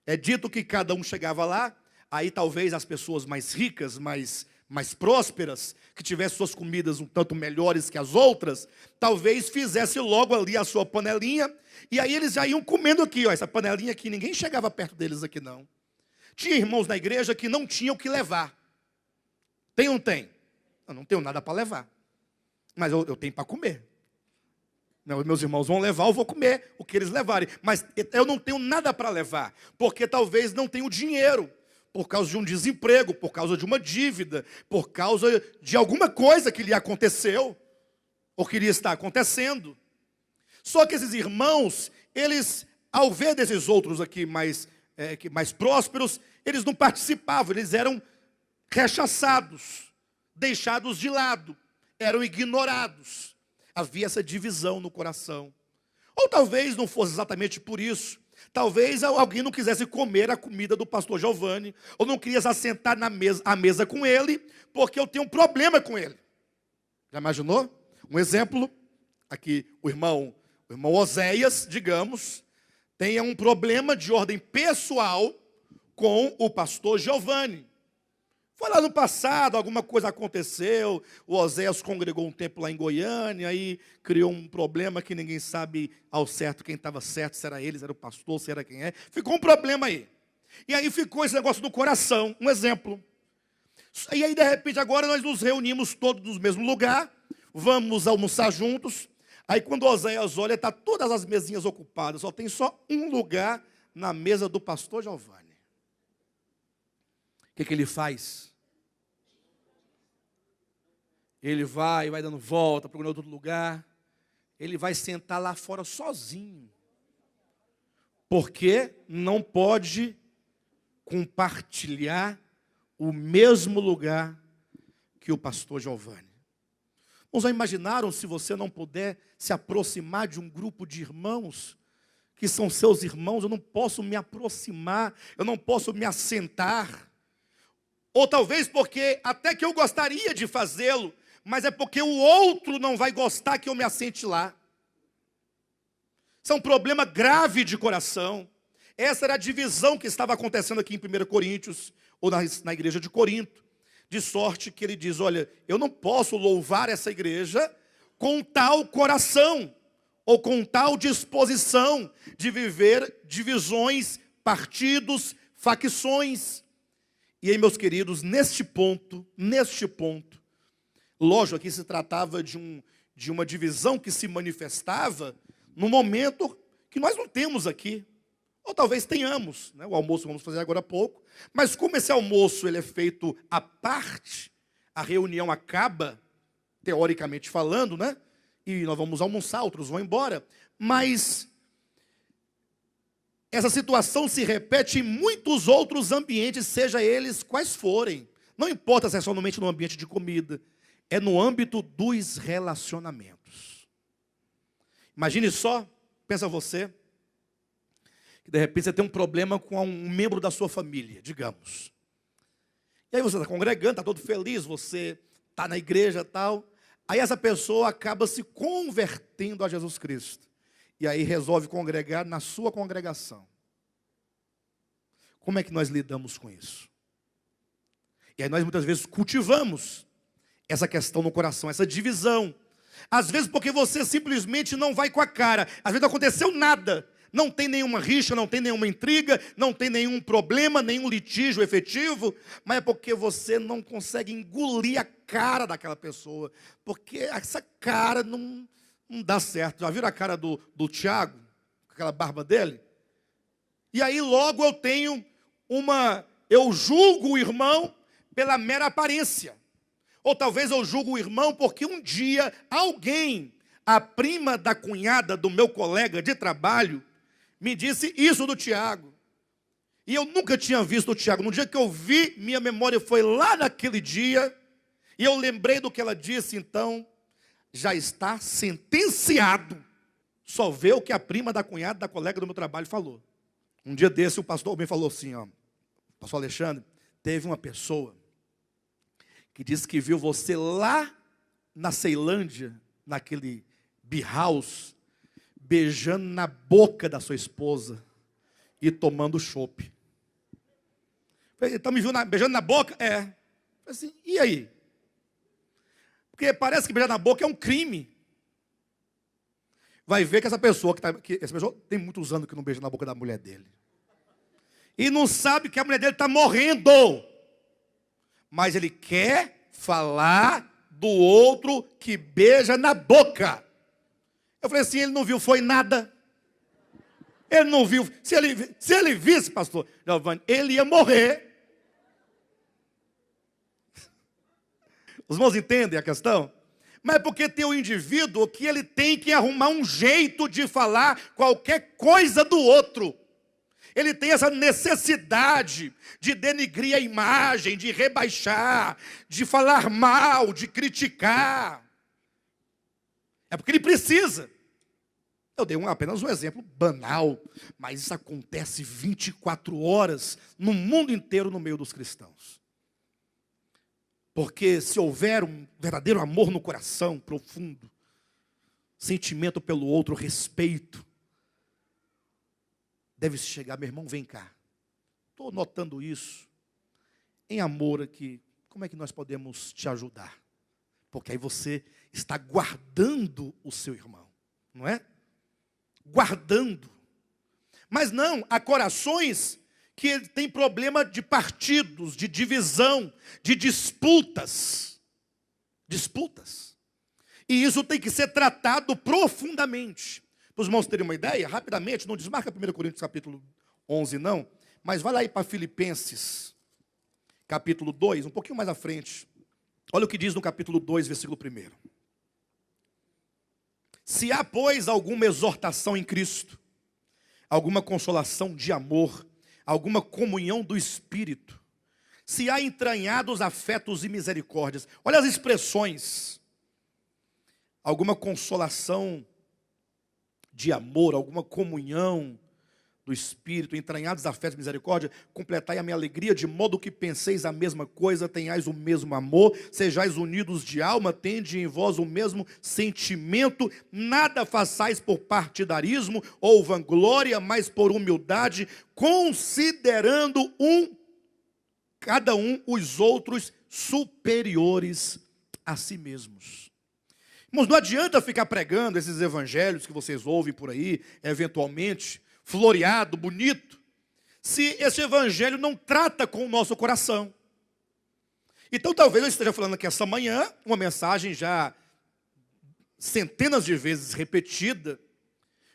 É dito que cada um chegava lá, aí talvez as pessoas mais ricas, mais prósperas, que tivessem suas comidas um tanto melhores que as outras, talvez fizesse logo ali a sua panelinha, e aí eles já iam comendo aqui, ó, essa panelinha aqui, ninguém chegava perto deles aqui não. Tinha irmãos na igreja que não tinham o que levar. Tem ou não tem? Eu não tenho nada para levar, mas eu tenho para comer. Meus irmãos vão levar, eu vou comer o que eles levarem. Mas eu não tenho nada para levar, porque talvez não tenho dinheiro, por causa de um desemprego, por causa de uma dívida, por causa de alguma coisa que lhe aconteceu, ou que lhe está acontecendo. Só que esses irmãos, eles, ao ver desses outros aqui mais mais prósperos, eles não participavam, eles eram rechaçados, deixados de lado, eram ignorados. Havia essa divisão no coração. Ou talvez não fosse exatamente por isso. Talvez alguém não quisesse comer a comida do pastor Giovanni, ou não queria se assentar à mesa com ele, porque eu tenho um problema com ele. Já imaginou? Um exemplo, aqui o irmão Oséias, digamos, tenha um problema de ordem pessoal com o pastor Giovanni. Foi lá no passado, alguma coisa aconteceu, o Oséias congregou um tempo lá em Goiânia, aí criou um problema que ninguém sabe ao certo quem estava certo, se era ele, se era o pastor, se era quem é. Ficou um problema aí. E aí ficou esse negócio do coração, um exemplo. E aí, de repente, agora nós nos reunimos todos no mesmo lugar, vamos almoçar juntos. Aí quando o Oséias olha, está todas as mesinhas ocupadas, só tem só um lugar na mesa do pastor Giovanni. O que ele faz? Ele vai dando volta, procurando outro lugar. Ele vai sentar lá fora sozinho. Porque não pode compartilhar o mesmo lugar que o pastor Giovanni. Uns já imaginaram se você não puder se aproximar de um grupo de irmãos que são seus irmãos, eu não posso me aproximar, eu não posso me assentar. Ou talvez porque até que eu gostaria de fazê-lo, mas é porque o outro não vai gostar que eu me assente lá. Isso é um problema grave de coração. Essa era a divisão que estava acontecendo aqui em 1 Coríntios, ou na igreja de Corinto. De sorte que ele diz, olha, eu não posso louvar essa igreja com tal coração, ou com tal disposição de viver divisões, partidos, facções. E aí, meus queridos, neste ponto, lógico, aqui se tratava de uma divisão que se manifestava no momento que nós não temos aqui. Ou talvez tenhamos, né? O almoço vamos fazer agora há pouco. Mas como esse almoço ele é feito à parte, a reunião acaba, teoricamente falando, né? E nós vamos almoçar, outros vão embora. Mas essa situação se repete em muitos outros ambientes, seja eles quais forem. Não importa se é somente no ambiente de comida, é no âmbito dos relacionamentos. Imagine só, pensa você, que de repente você tem um problema com um membro da sua família, digamos. E aí você está congregando, está todo feliz, você está na igreja e tal. Aí essa pessoa acaba se convertendo a Jesus Cristo. E aí resolve congregar na sua congregação. Como é que nós lidamos com isso? E aí nós muitas vezes cultivamos essa questão no coração, essa divisão. Às vezes porque você simplesmente não vai com a cara. Às vezes não aconteceu nada. Não tem nenhuma rixa, não tem nenhuma intriga, não tem nenhum problema, nenhum litígio efetivo. Mas é porque você não consegue engolir a cara daquela pessoa. Porque essa cara não dá certo. Já viram a cara do Tiago? Com aquela barba dele? E aí logo eu julgo o irmão pela mera aparência. Ou talvez eu julgo o irmão porque um dia alguém, a prima da cunhada do meu colega de trabalho, me disse isso do Tiago. E eu nunca tinha visto o Tiago. No dia que eu vi, minha memória foi lá naquele dia, e eu lembrei do que ela disse, então, já está sentenciado. Só vê o que a prima da cunhada da colega do meu trabalho falou. Um dia desse o pastor me falou assim, ó, pastor Alexandre, teve uma pessoa que disse que viu você lá na Ceilândia, naquele beerhouse, beijando na boca da sua esposa e tomando chopp. Falei, então me viu beijando na boca? É. Falei assim, e aí? Porque parece que beijar na boca é um crime. Vai ver que essa pessoa essa pessoa tem muitos anos que não beija na boca da mulher dele. E não sabe que a mulher dele está morrendo. Mas ele quer falar do outro que beija na boca. Eu falei assim, ele não viu, foi nada. Ele não viu. Se ele visse, pastor Giovanni, ele ia morrer. Os irmãos entendem a questão? Mas é porque tem um indivíduo que ele tem que arrumar um jeito de falar qualquer coisa do outro. Ele tem essa necessidade de denigrir a imagem, de rebaixar, de falar mal, de criticar. É porque ele precisa. Eu dei apenas um exemplo banal, mas isso acontece 24 horas no mundo inteiro no meio dos cristãos. Porque se houver um verdadeiro amor no coração, profundo, sentimento pelo outro, respeito, deve-se chegar, meu irmão, vem cá. Estou notando isso. Em amor aqui, como é que nós podemos te ajudar? Porque aí você está guardando o seu irmão, não é? Guardando. Mas não, há corações que têm problema de partidos, de divisão, de disputas. Disputas. E isso tem que ser tratado profundamente. Para os irmãos terem uma ideia, rapidamente, não desmarca 1 Coríntios capítulo 11 não, mas vai lá aí para Filipenses, capítulo 2, um pouquinho mais à frente. Olha o que diz no capítulo 2, versículo 1. Se há, pois, alguma exortação em Cristo, alguma consolação de amor, alguma comunhão do Espírito, se há entranhados afetos e misericórdias, olha as expressões, alguma consolação de amor, alguma comunhão do Espírito, entranhados afetos e misericórdia, completai a minha alegria, de modo que penseis a mesma coisa, tenhais o mesmo amor, sejais unidos de alma, tende em vós o mesmo sentimento, nada façais por partidarismo ou vanglória, mas por humildade, considerando cada um os outros superiores a si mesmos. Irmãos, não adianta ficar pregando esses evangelhos que vocês ouvem por aí, eventualmente, floreado, bonito, se esse evangelho não trata com o nosso coração. Então talvez eu esteja falando aqui essa manhã, uma mensagem já centenas de vezes repetida,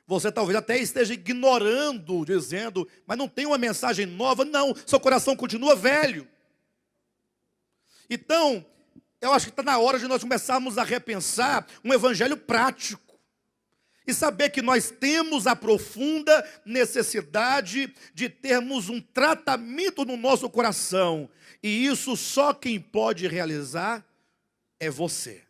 você talvez até esteja ignorando, dizendo, mas não tem uma mensagem nova. Não, seu coração continua velho. Então, eu acho que está na hora de nós começarmos a repensar um evangelho prático. E saber que nós temos a profunda necessidade de termos um tratamento no nosso coração. E isso só quem pode realizar é você.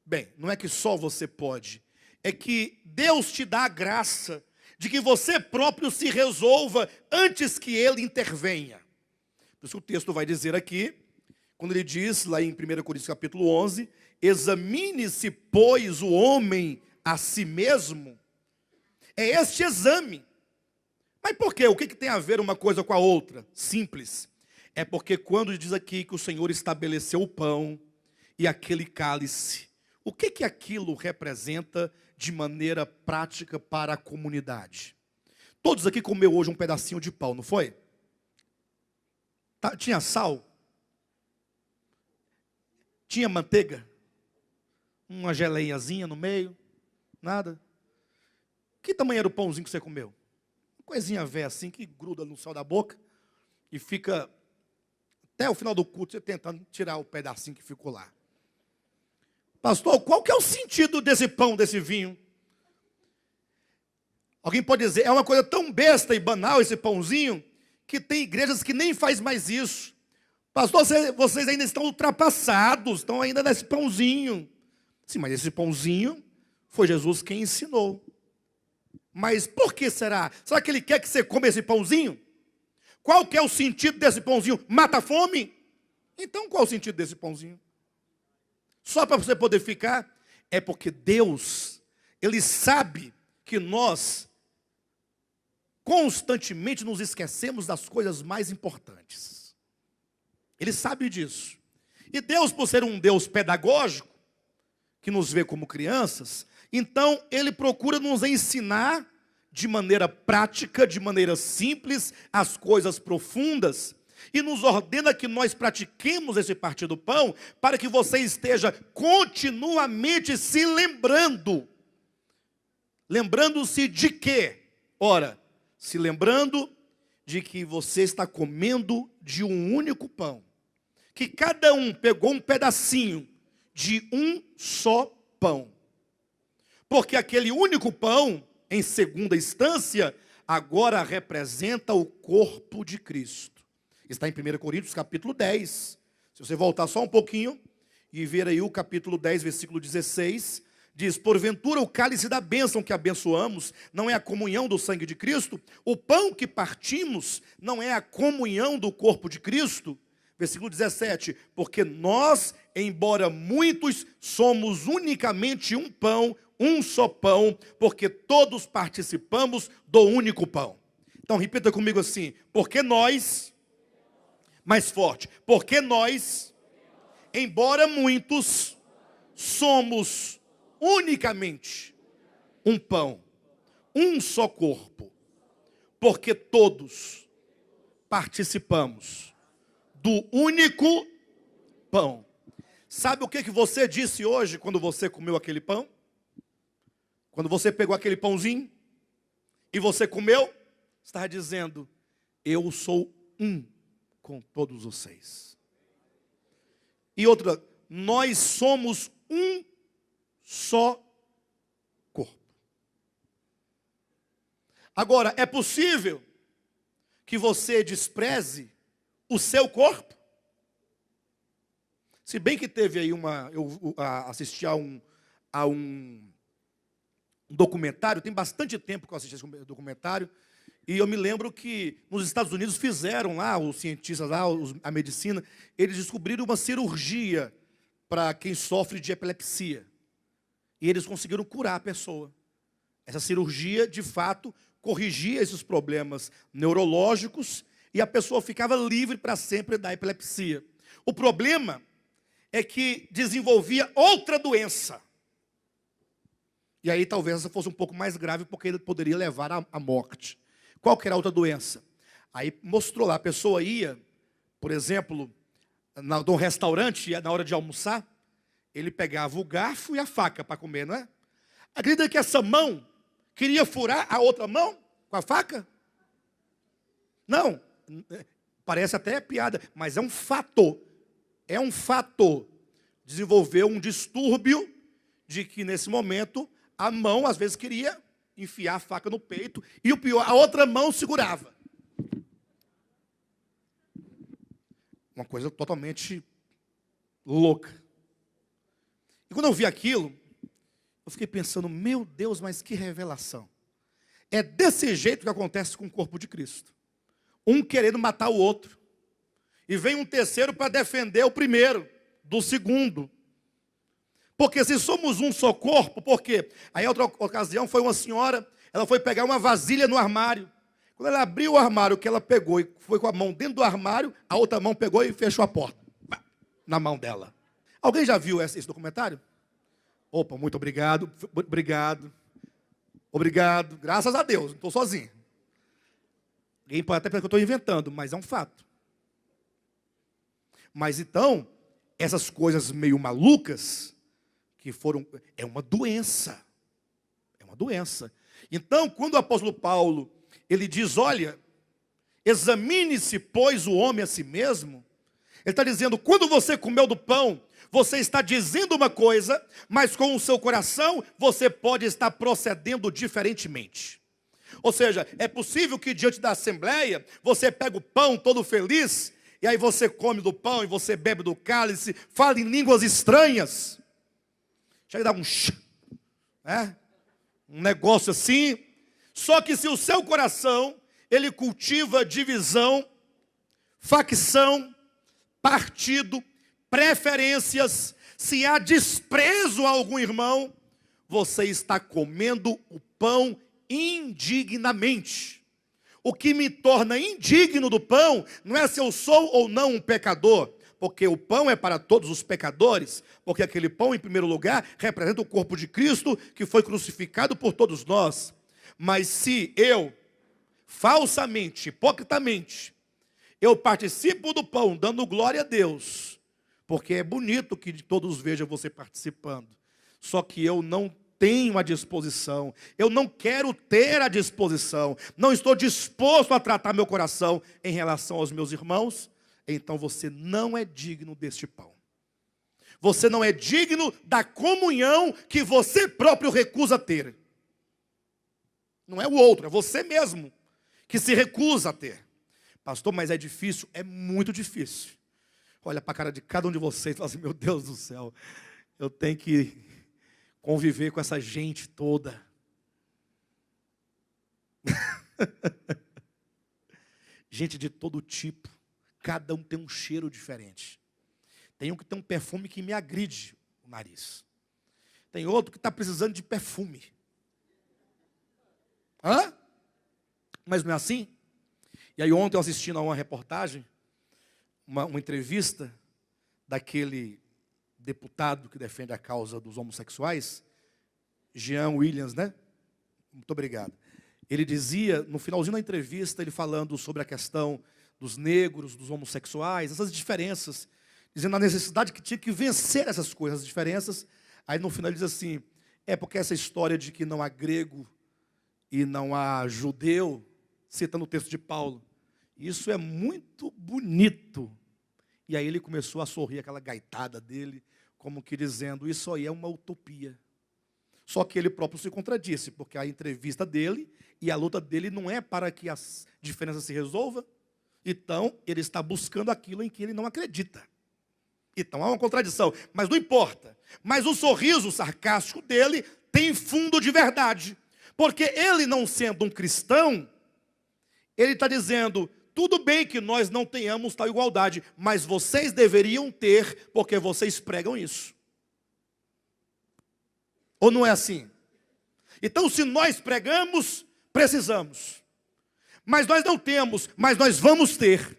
Bem, não é que só você pode. É que Deus te dá a graça de que você próprio se resolva antes que Ele intervenha. Por isso que o texto vai dizer aqui, quando ele diz lá em 1 Coríntios capítulo 11, examine-se, pois, o homem a si mesmo. É este exame. Mas por quê? O que tem a ver uma coisa com a outra? Simples. É porque quando diz aqui que o Senhor estabeleceu o pão e aquele cálice, o que aquilo representa de maneira prática para a comunidade? Todos aqui comeu hoje um pedacinho de pão, não foi? Tinha sal? Tinha manteiga? Uma geleiazinha no meio? Nada? Que tamanho era o pãozinho que você comeu? Uma coisinha velha assim, que gruda no céu da boca e fica até o final do culto você tentando tirar o pedacinho que ficou lá. Pastor, qual que é o sentido desse pão, desse vinho? Alguém pode dizer, é uma coisa tão besta e banal esse pãozinho, que tem igrejas que nem faz mais isso. Pastor, vocês ainda estão ultrapassados, estão ainda nesse pãozinho. Sim, mas esse pãozinho foi Jesus quem ensinou. Mas por que será? Será que Ele quer que você coma esse pãozinho? Qual que é o sentido desse pãozinho? Mata a fome? Então qual é o sentido desse pãozinho? Só para você poder ficar? É porque Deus, Ele sabe que nós constantemente nos esquecemos das coisas mais importantes. Ele sabe disso. E Deus, por ser um Deus pedagógico, que nos vê como crianças, então Ele procura nos ensinar de maneira prática, de maneira simples, as coisas profundas, e nos ordena que nós pratiquemos esse partir do pão, para que você esteja continuamente se lembrando. Lembrando-se de quê? Ora, se lembrando de que você está comendo de um único pão, que cada um pegou um pedacinho de um só pão. Porque aquele único pão, em segunda instância, agora representa o corpo de Cristo. Está em 1 Coríntios capítulo 10. Se você voltar só um pouquinho e ver aí o capítulo 10, versículo 16, diz: porventura o cálice da bênção que abençoamos não é a comunhão do sangue de Cristo? O pão que partimos não é a comunhão do corpo de Cristo? Versículo 17, porque nós, embora muitos, somos unicamente um pão, um só pão, porque todos participamos do único pão. Então repita comigo assim: porque nós, mais forte, porque nós, embora muitos, somos unicamente um pão, um só corpo, porque todos participamos do único pão. Sabe o que você disse hoje quando você comeu aquele pão? Quando você pegou aquele pãozinho e você comeu, você estava dizendo: eu sou um com todos vocês. E outra, nós somos um só corpo. Agora, é possível que você despreze o seu corpo? Se bem que teve aí eu assisti a um documentário, tem bastante tempo que eu assisti esse documentário, e eu me lembro que nos Estados Unidos fizeram lá, os cientistas lá, a medicina, eles descobriram uma cirurgia para quem sofre de epilepsia. E eles conseguiram curar a pessoa. Essa cirurgia, de fato, corrigia esses problemas neurológicos e a pessoa ficava livre para sempre da epilepsia. O problema é que desenvolvia outra doença. E aí talvez essa fosse um pouco mais grave, porque ele poderia levar à morte. Qual que era a outra doença? Aí mostrou lá, a pessoa ia, por exemplo, num restaurante, na hora de almoçar, ele pegava o garfo e a faca para comer, não é? Acredita que essa mão queria furar a outra mão com a faca? Não, parece até piada, mas é um fato. É um fato. Desenvolveu um distúrbio de que nesse momento a mão às vezes queria enfiar a faca no peito e o pior, a outra mão segurava. Uma coisa totalmente louca. E quando eu vi aquilo, eu fiquei pensando: meu Deus, mas que revelação. É desse jeito que acontece com o corpo de Cristo. Um querendo matar o outro. E vem um terceiro para defender o primeiro, do segundo. Porque se somos um só corpo, por quê? Aí outra ocasião foi uma senhora, ela foi pegar uma vasilha no armário. Quando ela abriu o armário, que ela pegou e foi com a mão dentro do armário, a outra mão pegou e fechou a porta. Na mão dela. Alguém já viu esse documentário? Opa, muito obrigado, obrigado, graças a Deus, não estou sozinho. Alguém pode até pensar que eu estou inventando, mas é um fato. Mas então, essas coisas meio malucas, que foram, é uma doença. É uma doença. Então, quando o apóstolo Paulo, ele diz: olha, examine-se, pois, o homem a si mesmo. Ele está dizendo, quando você comeu do pão, você está dizendo uma coisa, mas com o seu coração, você pode estar procedendo diferentemente. Ou seja, é possível que diante da assembleia, você pega o pão todo feliz, e aí você come do pão, e você bebe do cálice, fala em línguas estranhas. Chega a dar um negócio assim. Só que se o seu coração, ele cultiva divisão, facção, partido, preferências, se há desprezo a algum irmão, você está comendo o pão indignamente. O que me torna indigno do pão não é se eu sou ou não um pecador, porque o pão é para todos os pecadores, porque aquele pão, em primeiro lugar, representa o corpo de Cristo, que foi crucificado por todos nós. Mas se eu, falsamente, hipocritamente, eu participo do pão, dando glória a Deus, porque é bonito que todos vejam você participando, só que eu não tenho a disposição, eu não quero ter a disposição, não estou disposto a tratar meu coração em relação aos meus irmãos, então você não é digno deste pão. Você não é digno da comunhão que você próprio recusa ter. Não é o outro, é você mesmo. que se recusa a ter. Pastor, mas é difícil? É muito difícil. Olha para a cara de cada um de vocês e fala assim, meu Deus do céu, eu tenho que conviver com essa gente toda. Gente de todo tipo, cada um tem um cheiro diferente. Tem um que tem um perfume que me agride o nariz. Tem outro que está precisando de perfume. Hã? Mas não é assim? E aí ontem eu assistindo a uma reportagem, uma entrevista daquele deputado que defende a causa dos homossexuais, Jean Williams, né? Muito obrigado. Ele dizia, no finalzinho da entrevista, ele falando sobre a questão dos negros, dos homossexuais, essas diferenças, dizendo a necessidade que tinha que vencer essas coisas, essas diferenças. Aí no final ele diz assim, porque essa história de que não há grego e não há judeu, citando o texto de Paulo, isso é muito bonito. E aí ele começou a sorrir, aquela gaitada dele, como que dizendo, isso aí é uma utopia. Só que ele próprio se contradisse, porque a entrevista dele e a luta dele não é para que as diferenças se resolvam. Então, ele está buscando aquilo em que ele não acredita. Então, há uma contradição, mas não importa. Mas o sorriso sarcástico dele tem fundo de verdade. Porque ele, não sendo um cristão, ele está dizendo, tudo bem que nós não tenhamos tal igualdade, mas vocês deveriam ter, porque vocês pregam isso. Ou não é assim? Então, se nós pregamos, precisamos. Mas nós não temos, mas nós vamos ter.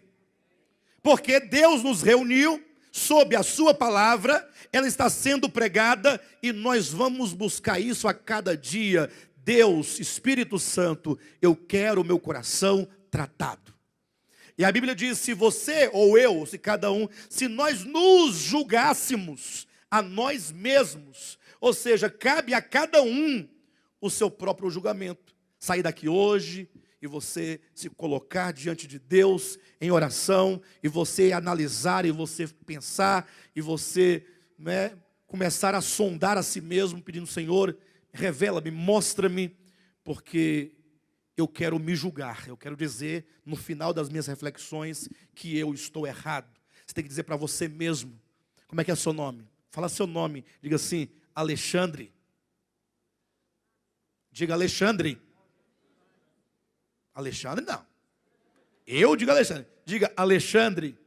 Porque Deus nos reuniu sob a sua palavra, ela está sendo pregada e nós vamos buscar isso a cada dia. Deus, Espírito Santo, eu quero o meu coração tratado. E a Bíblia diz, se você ou eu, se cada um, se nós nos julgássemos a nós mesmos, ou seja, cabe a cada um o seu próprio julgamento. Sair daqui hoje e você se colocar diante de Deus em oração, e você analisar, e você pensar, e você começar a sondar a si mesmo, pedindo, Senhor, revela-me, mostra-me, porque eu quero me julgar, eu quero dizer no final das minhas reflexões que eu estou errado. Você tem que dizer para você mesmo, como é que é seu nome? Fala seu nome, diga assim, Alexandre. Diga Alexandre. Alexandre não. Eu digo Alexandre. Diga Alexandre.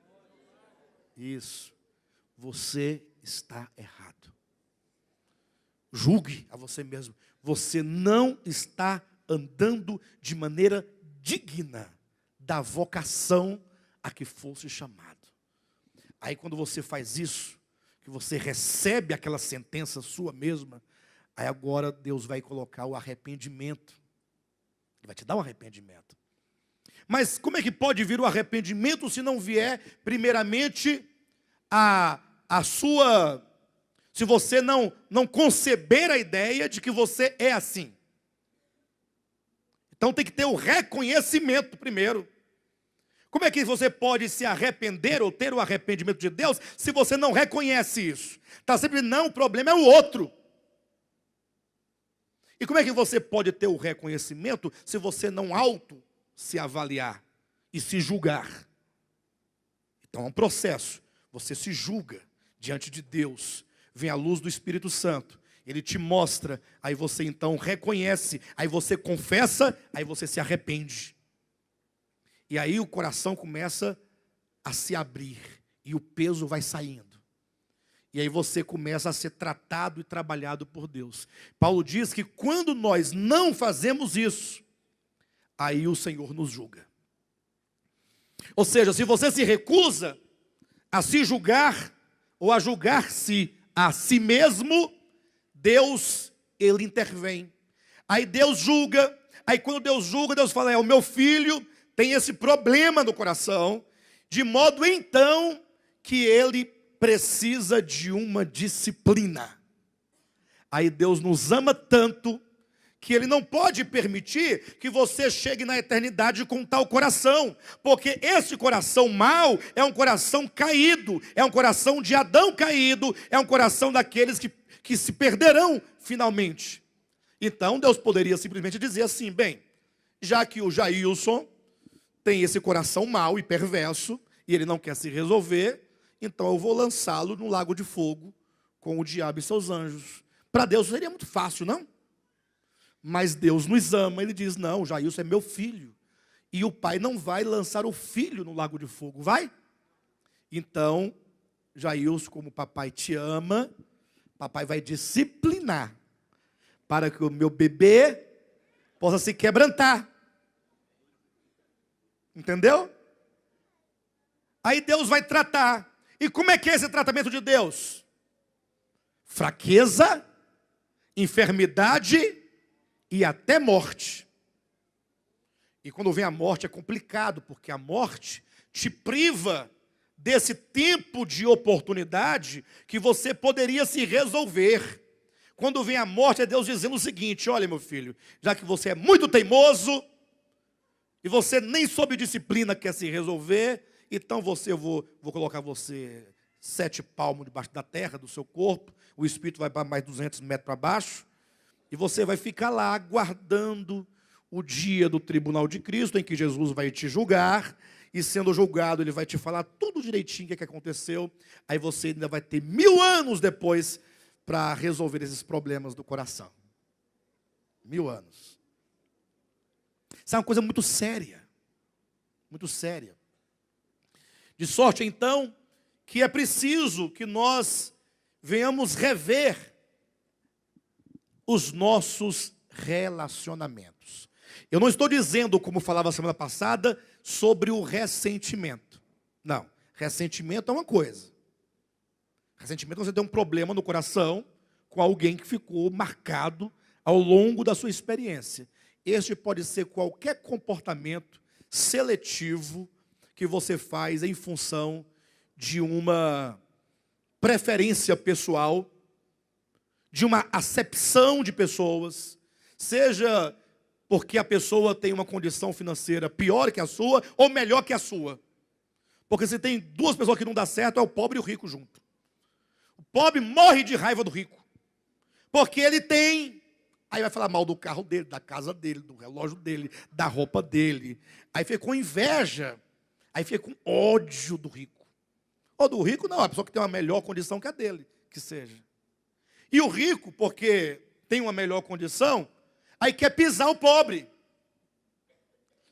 Isso. Você está errado. Julgue a você mesmo. Você não está andando de maneira digna da vocação a que fosse chamado. Aí quando você faz isso, que você recebe aquela sentença sua mesma, aí agora Deus vai colocar o arrependimento. Ele vai te dar um arrependimento. Mas como é que pode vir o arrependimento se não vier primeiramente se você não conceber a ideia de que você é assim? Então tem que ter o reconhecimento primeiro. Como é que você pode se arrepender ou ter o arrependimento de Deus se você não reconhece isso? Está sempre, não, o problema é o outro. E como é que você pode ter o reconhecimento se você não se avaliar e se julgar? Então é um processo. Você se julga diante de Deus. Vem a luz do Espírito Santo. Ele te mostra. Aí você então reconhece. Aí você confessa. Aí você se arrepende. E aí o coração começa a se abrir. E o peso vai saindo. E aí você começa a ser tratado e trabalhado por Deus. Paulo diz que quando nós não fazemos isso, aí o Senhor nos julga. Ou seja, se você se recusa a se julgar, ou a julgar-se a si mesmo, Deus, Ele intervém. Aí Deus julga, aí quando Deus julga, Deus fala, o meu filho tem esse problema no coração, de modo então que ele precisa de uma disciplina. Aí Deus nos ama tanto que Ele não pode permitir que você chegue na eternidade com tal coração, porque esse coração mau é um coração caído, é um coração de Adão caído, é um coração daqueles que se perderão finalmente. Então Deus poderia simplesmente dizer assim, bem, já que o Jailson tem esse coração mau e perverso, e ele não quer se resolver, então eu vou lançá-lo no lago de fogo com o diabo e seus anjos. Para Deus seria muito fácil, não? Mas Deus nos ama, ele diz, não, Jailson é meu filho. E o pai não vai lançar o filho no lago de fogo, vai? Então, Jailson, como papai te ama, papai vai disciplinar para que o meu bebê possa se quebrantar. Entendeu? Aí Deus vai tratar. E como é que é esse tratamento de Deus? Fraqueza, enfermidade e até morte. E quando vem a morte é complicado, porque a morte te priva desse tempo de oportunidade que você poderia se resolver. Quando vem a morte é Deus dizendo o seguinte, olha meu filho, já que você é muito teimoso, e você nem sob disciplina quer se resolver, então eu vou colocar você 7 palmos debaixo da terra, do seu corpo, o espírito vai para mais 200 metros para baixo, e você vai ficar lá aguardando o dia do tribunal de Cristo, em que Jesus vai te julgar, e sendo julgado, ele vai te falar tudo direitinho o que aconteceu, aí você ainda vai ter 1000 anos depois para resolver esses problemas do coração. 1000 anos. Isso é uma coisa muito séria. Muito séria. De sorte, então, que é preciso que nós venhamos rever os nossos relacionamentos. Eu não estou dizendo, como falava a semana passada, sobre o ressentimento. Não, ressentimento é uma coisa. Ressentimento é você ter um problema no coração com alguém que ficou marcado ao longo da sua experiência. Este pode ser qualquer comportamento seletivo que você faz em função de uma preferência pessoal, de uma acepção de pessoas, seja porque a pessoa tem uma condição financeira pior que a sua ou melhor que a sua. Porque se tem 2 pessoas que não dá certo, é o pobre e o rico junto. O pobre morre de raiva do rico, porque ele tem. Aí vai falar mal do carro dele, da casa dele, do relógio dele, da roupa dele. Aí fica com inveja, aí fica com ódio do rico. Ou do rico não, a pessoa que tem uma melhor condição que a dele, que seja. E o rico, porque tem uma melhor condição, aí quer pisar o pobre.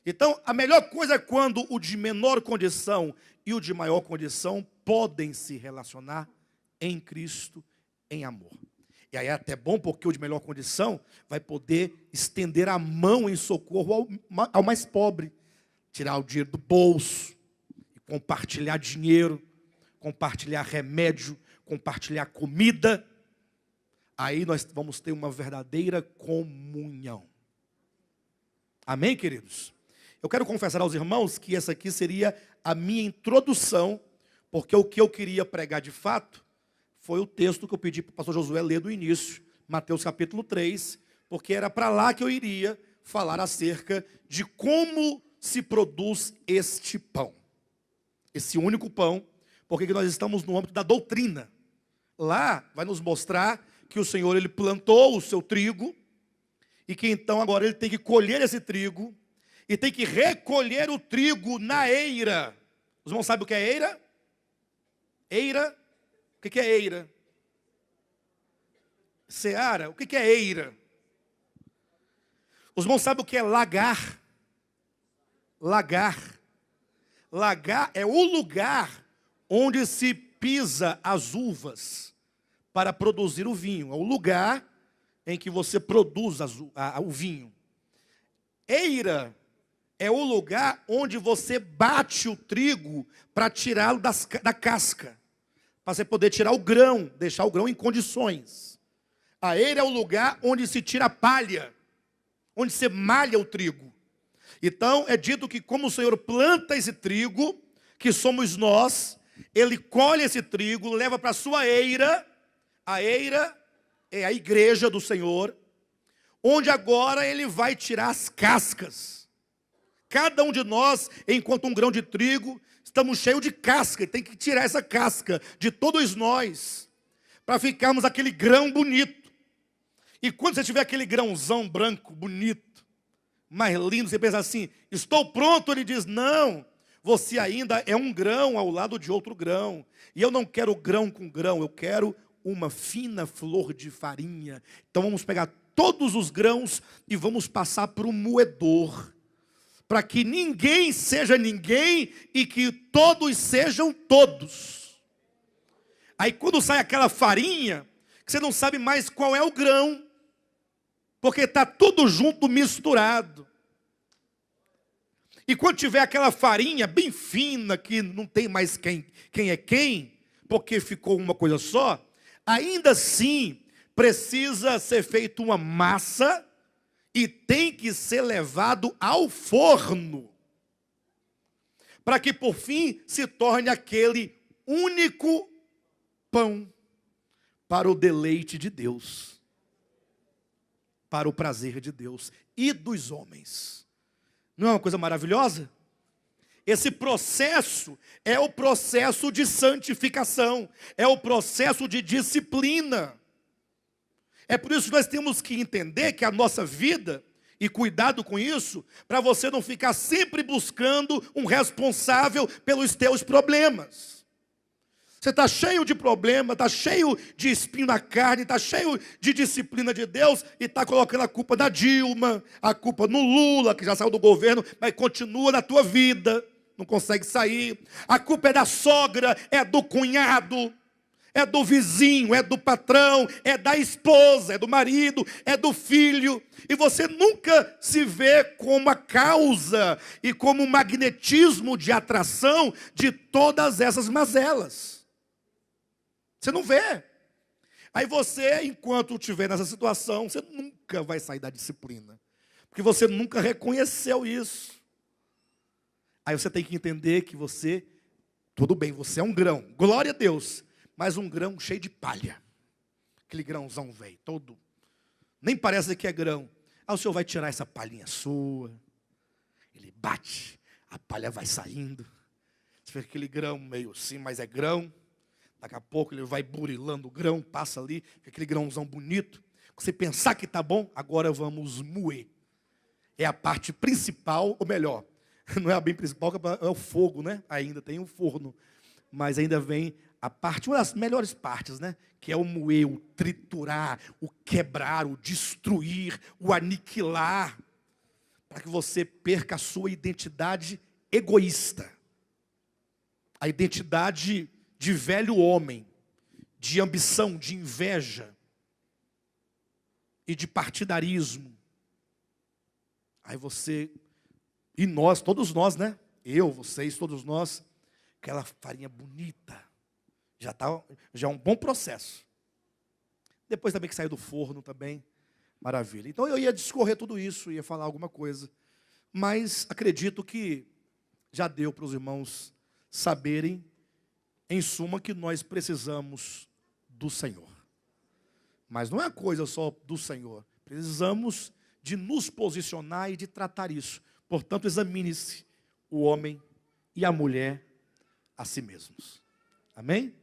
Então, a melhor coisa é quando o de menor condição e o de maior condição podem se relacionar em Cristo, em amor. E aí é até bom, porque o de melhor condição vai poder estender a mão em socorro ao mais pobre. Tirar o dinheiro do bolso, compartilhar dinheiro, compartilhar remédio, compartilhar comida. Aí nós vamos ter uma verdadeira comunhão. Amém, queridos? Eu quero confessar aos irmãos que essa aqui seria a minha introdução, porque o que eu queria pregar de fato foi o texto que eu pedi para o pastor Josué ler do início, Mateus capítulo 3, porque era para lá que eu iria falar acerca de como se produz este pão. Esse único pão, porque nós estamos no âmbito da doutrina. Lá vai nos mostrar que o Senhor ele plantou o seu trigo, e que então agora ele tem que colher esse trigo, e tem que recolher o trigo na eira. Os irmãos sabem o que é eira? Eira? O que é eira? Seara? O que é eira? Os irmãos sabem o que é lagar? Lagar. Lagar é o lugar onde se pisa as uvas para produzir o vinho. É o lugar em que você produz o vinho. Eira é o lugar onde você bate o trigo para tirá-lo da casca. Para você poder tirar o grão, deixar o grão em condições. A eira é o lugar onde se tira a palha, onde se malha o trigo. Então é dito que como o Senhor planta esse trigo, que somos nós, Ele colhe esse trigo, leva para a sua eira. A eira é a igreja do Senhor, onde agora Ele vai tirar as cascas. Cada um de nós, enquanto um grão de trigo, estamos cheios de casca, e tem que tirar essa casca de todos nós, para ficarmos aquele grão bonito. E quando você tiver aquele grãozão branco, bonito, mais lindo. Você pensa assim, estou pronto. Ele diz, não, você ainda é um grão ao lado de outro grão. E eu não quero grão com grão, eu quero uma fina flor de farinha. Então vamos pegar todos os grãos e vamos passar para o moedor, para que ninguém seja ninguém e que todos sejam todos. Aí quando sai aquela farinha, que você não sabe mais qual é o grão, porque está tudo junto, misturado. E quando tiver aquela farinha bem fina, que não tem mais quem é quem, porque ficou uma coisa só, ainda assim precisa ser feita uma massa e tem que ser levado ao forno, para que por fim se torne aquele único pão para o deleite de Deus, para o prazer de Deus e dos homens. Não é uma coisa maravilhosa? Esse processo é o processo de santificação, é o processo de disciplina. É por isso que nós temos que entender que a nossa vida, e cuidado com isso, para você não ficar sempre buscando um responsável pelos teus problemas. Você está cheio de problema, está cheio de espinho na carne, está cheio de disciplina de Deus e está colocando a culpa na Dilma, a culpa no Lula, que já saiu do governo, mas continua na tua vida, não consegue sair. A culpa é da sogra, é do cunhado, é do vizinho, é do patrão, é da esposa, é do marido, é do filho. E você nunca se vê como a causa e como o magnetismo de atração de todas essas mazelas. Você não vê. Aí você, enquanto estiver nessa situação, você nunca vai sair da disciplina. Porque você nunca reconheceu isso. Aí você tem que entender que você, tudo bem, você é um grão, glória a Deus, mas um grão cheio de palha. Aquele grãozão velho, todo. Nem parece que é grão. Aí o Senhor vai tirar essa palhinha sua. Ele bate, a palha vai saindo. Você vê aquele grão meio assim, mas é grão. Daqui a pouco ele vai burilando o grão, passa ali, aquele grãozão bonito. Você pensar que está bom, agora vamos moer. É a parte principal, ou melhor, não é a bem principal, é o fogo, né? Ainda tem um forno. Mas ainda vem a parte, uma das melhores partes, né? Que é o moer, o triturar, o quebrar, o destruir, o aniquilar. Para que você perca a sua identidade egoísta. A identidade de velho homem, de ambição, de inveja e de partidarismo. Aí você, e nós, todos nós, né? Eu, vocês, todos nós, aquela farinha bonita, já é um bom processo. Depois também que saiu do forno também, maravilha. Então eu ia discorrer tudo isso, ia falar alguma coisa, mas acredito que já deu para os irmãos saberem, em suma, que nós precisamos do Senhor. Mas não é coisa só do Senhor. Precisamos de nos posicionar e de tratar isso. Portanto, examine-se o homem e a mulher a si mesmos. Amém?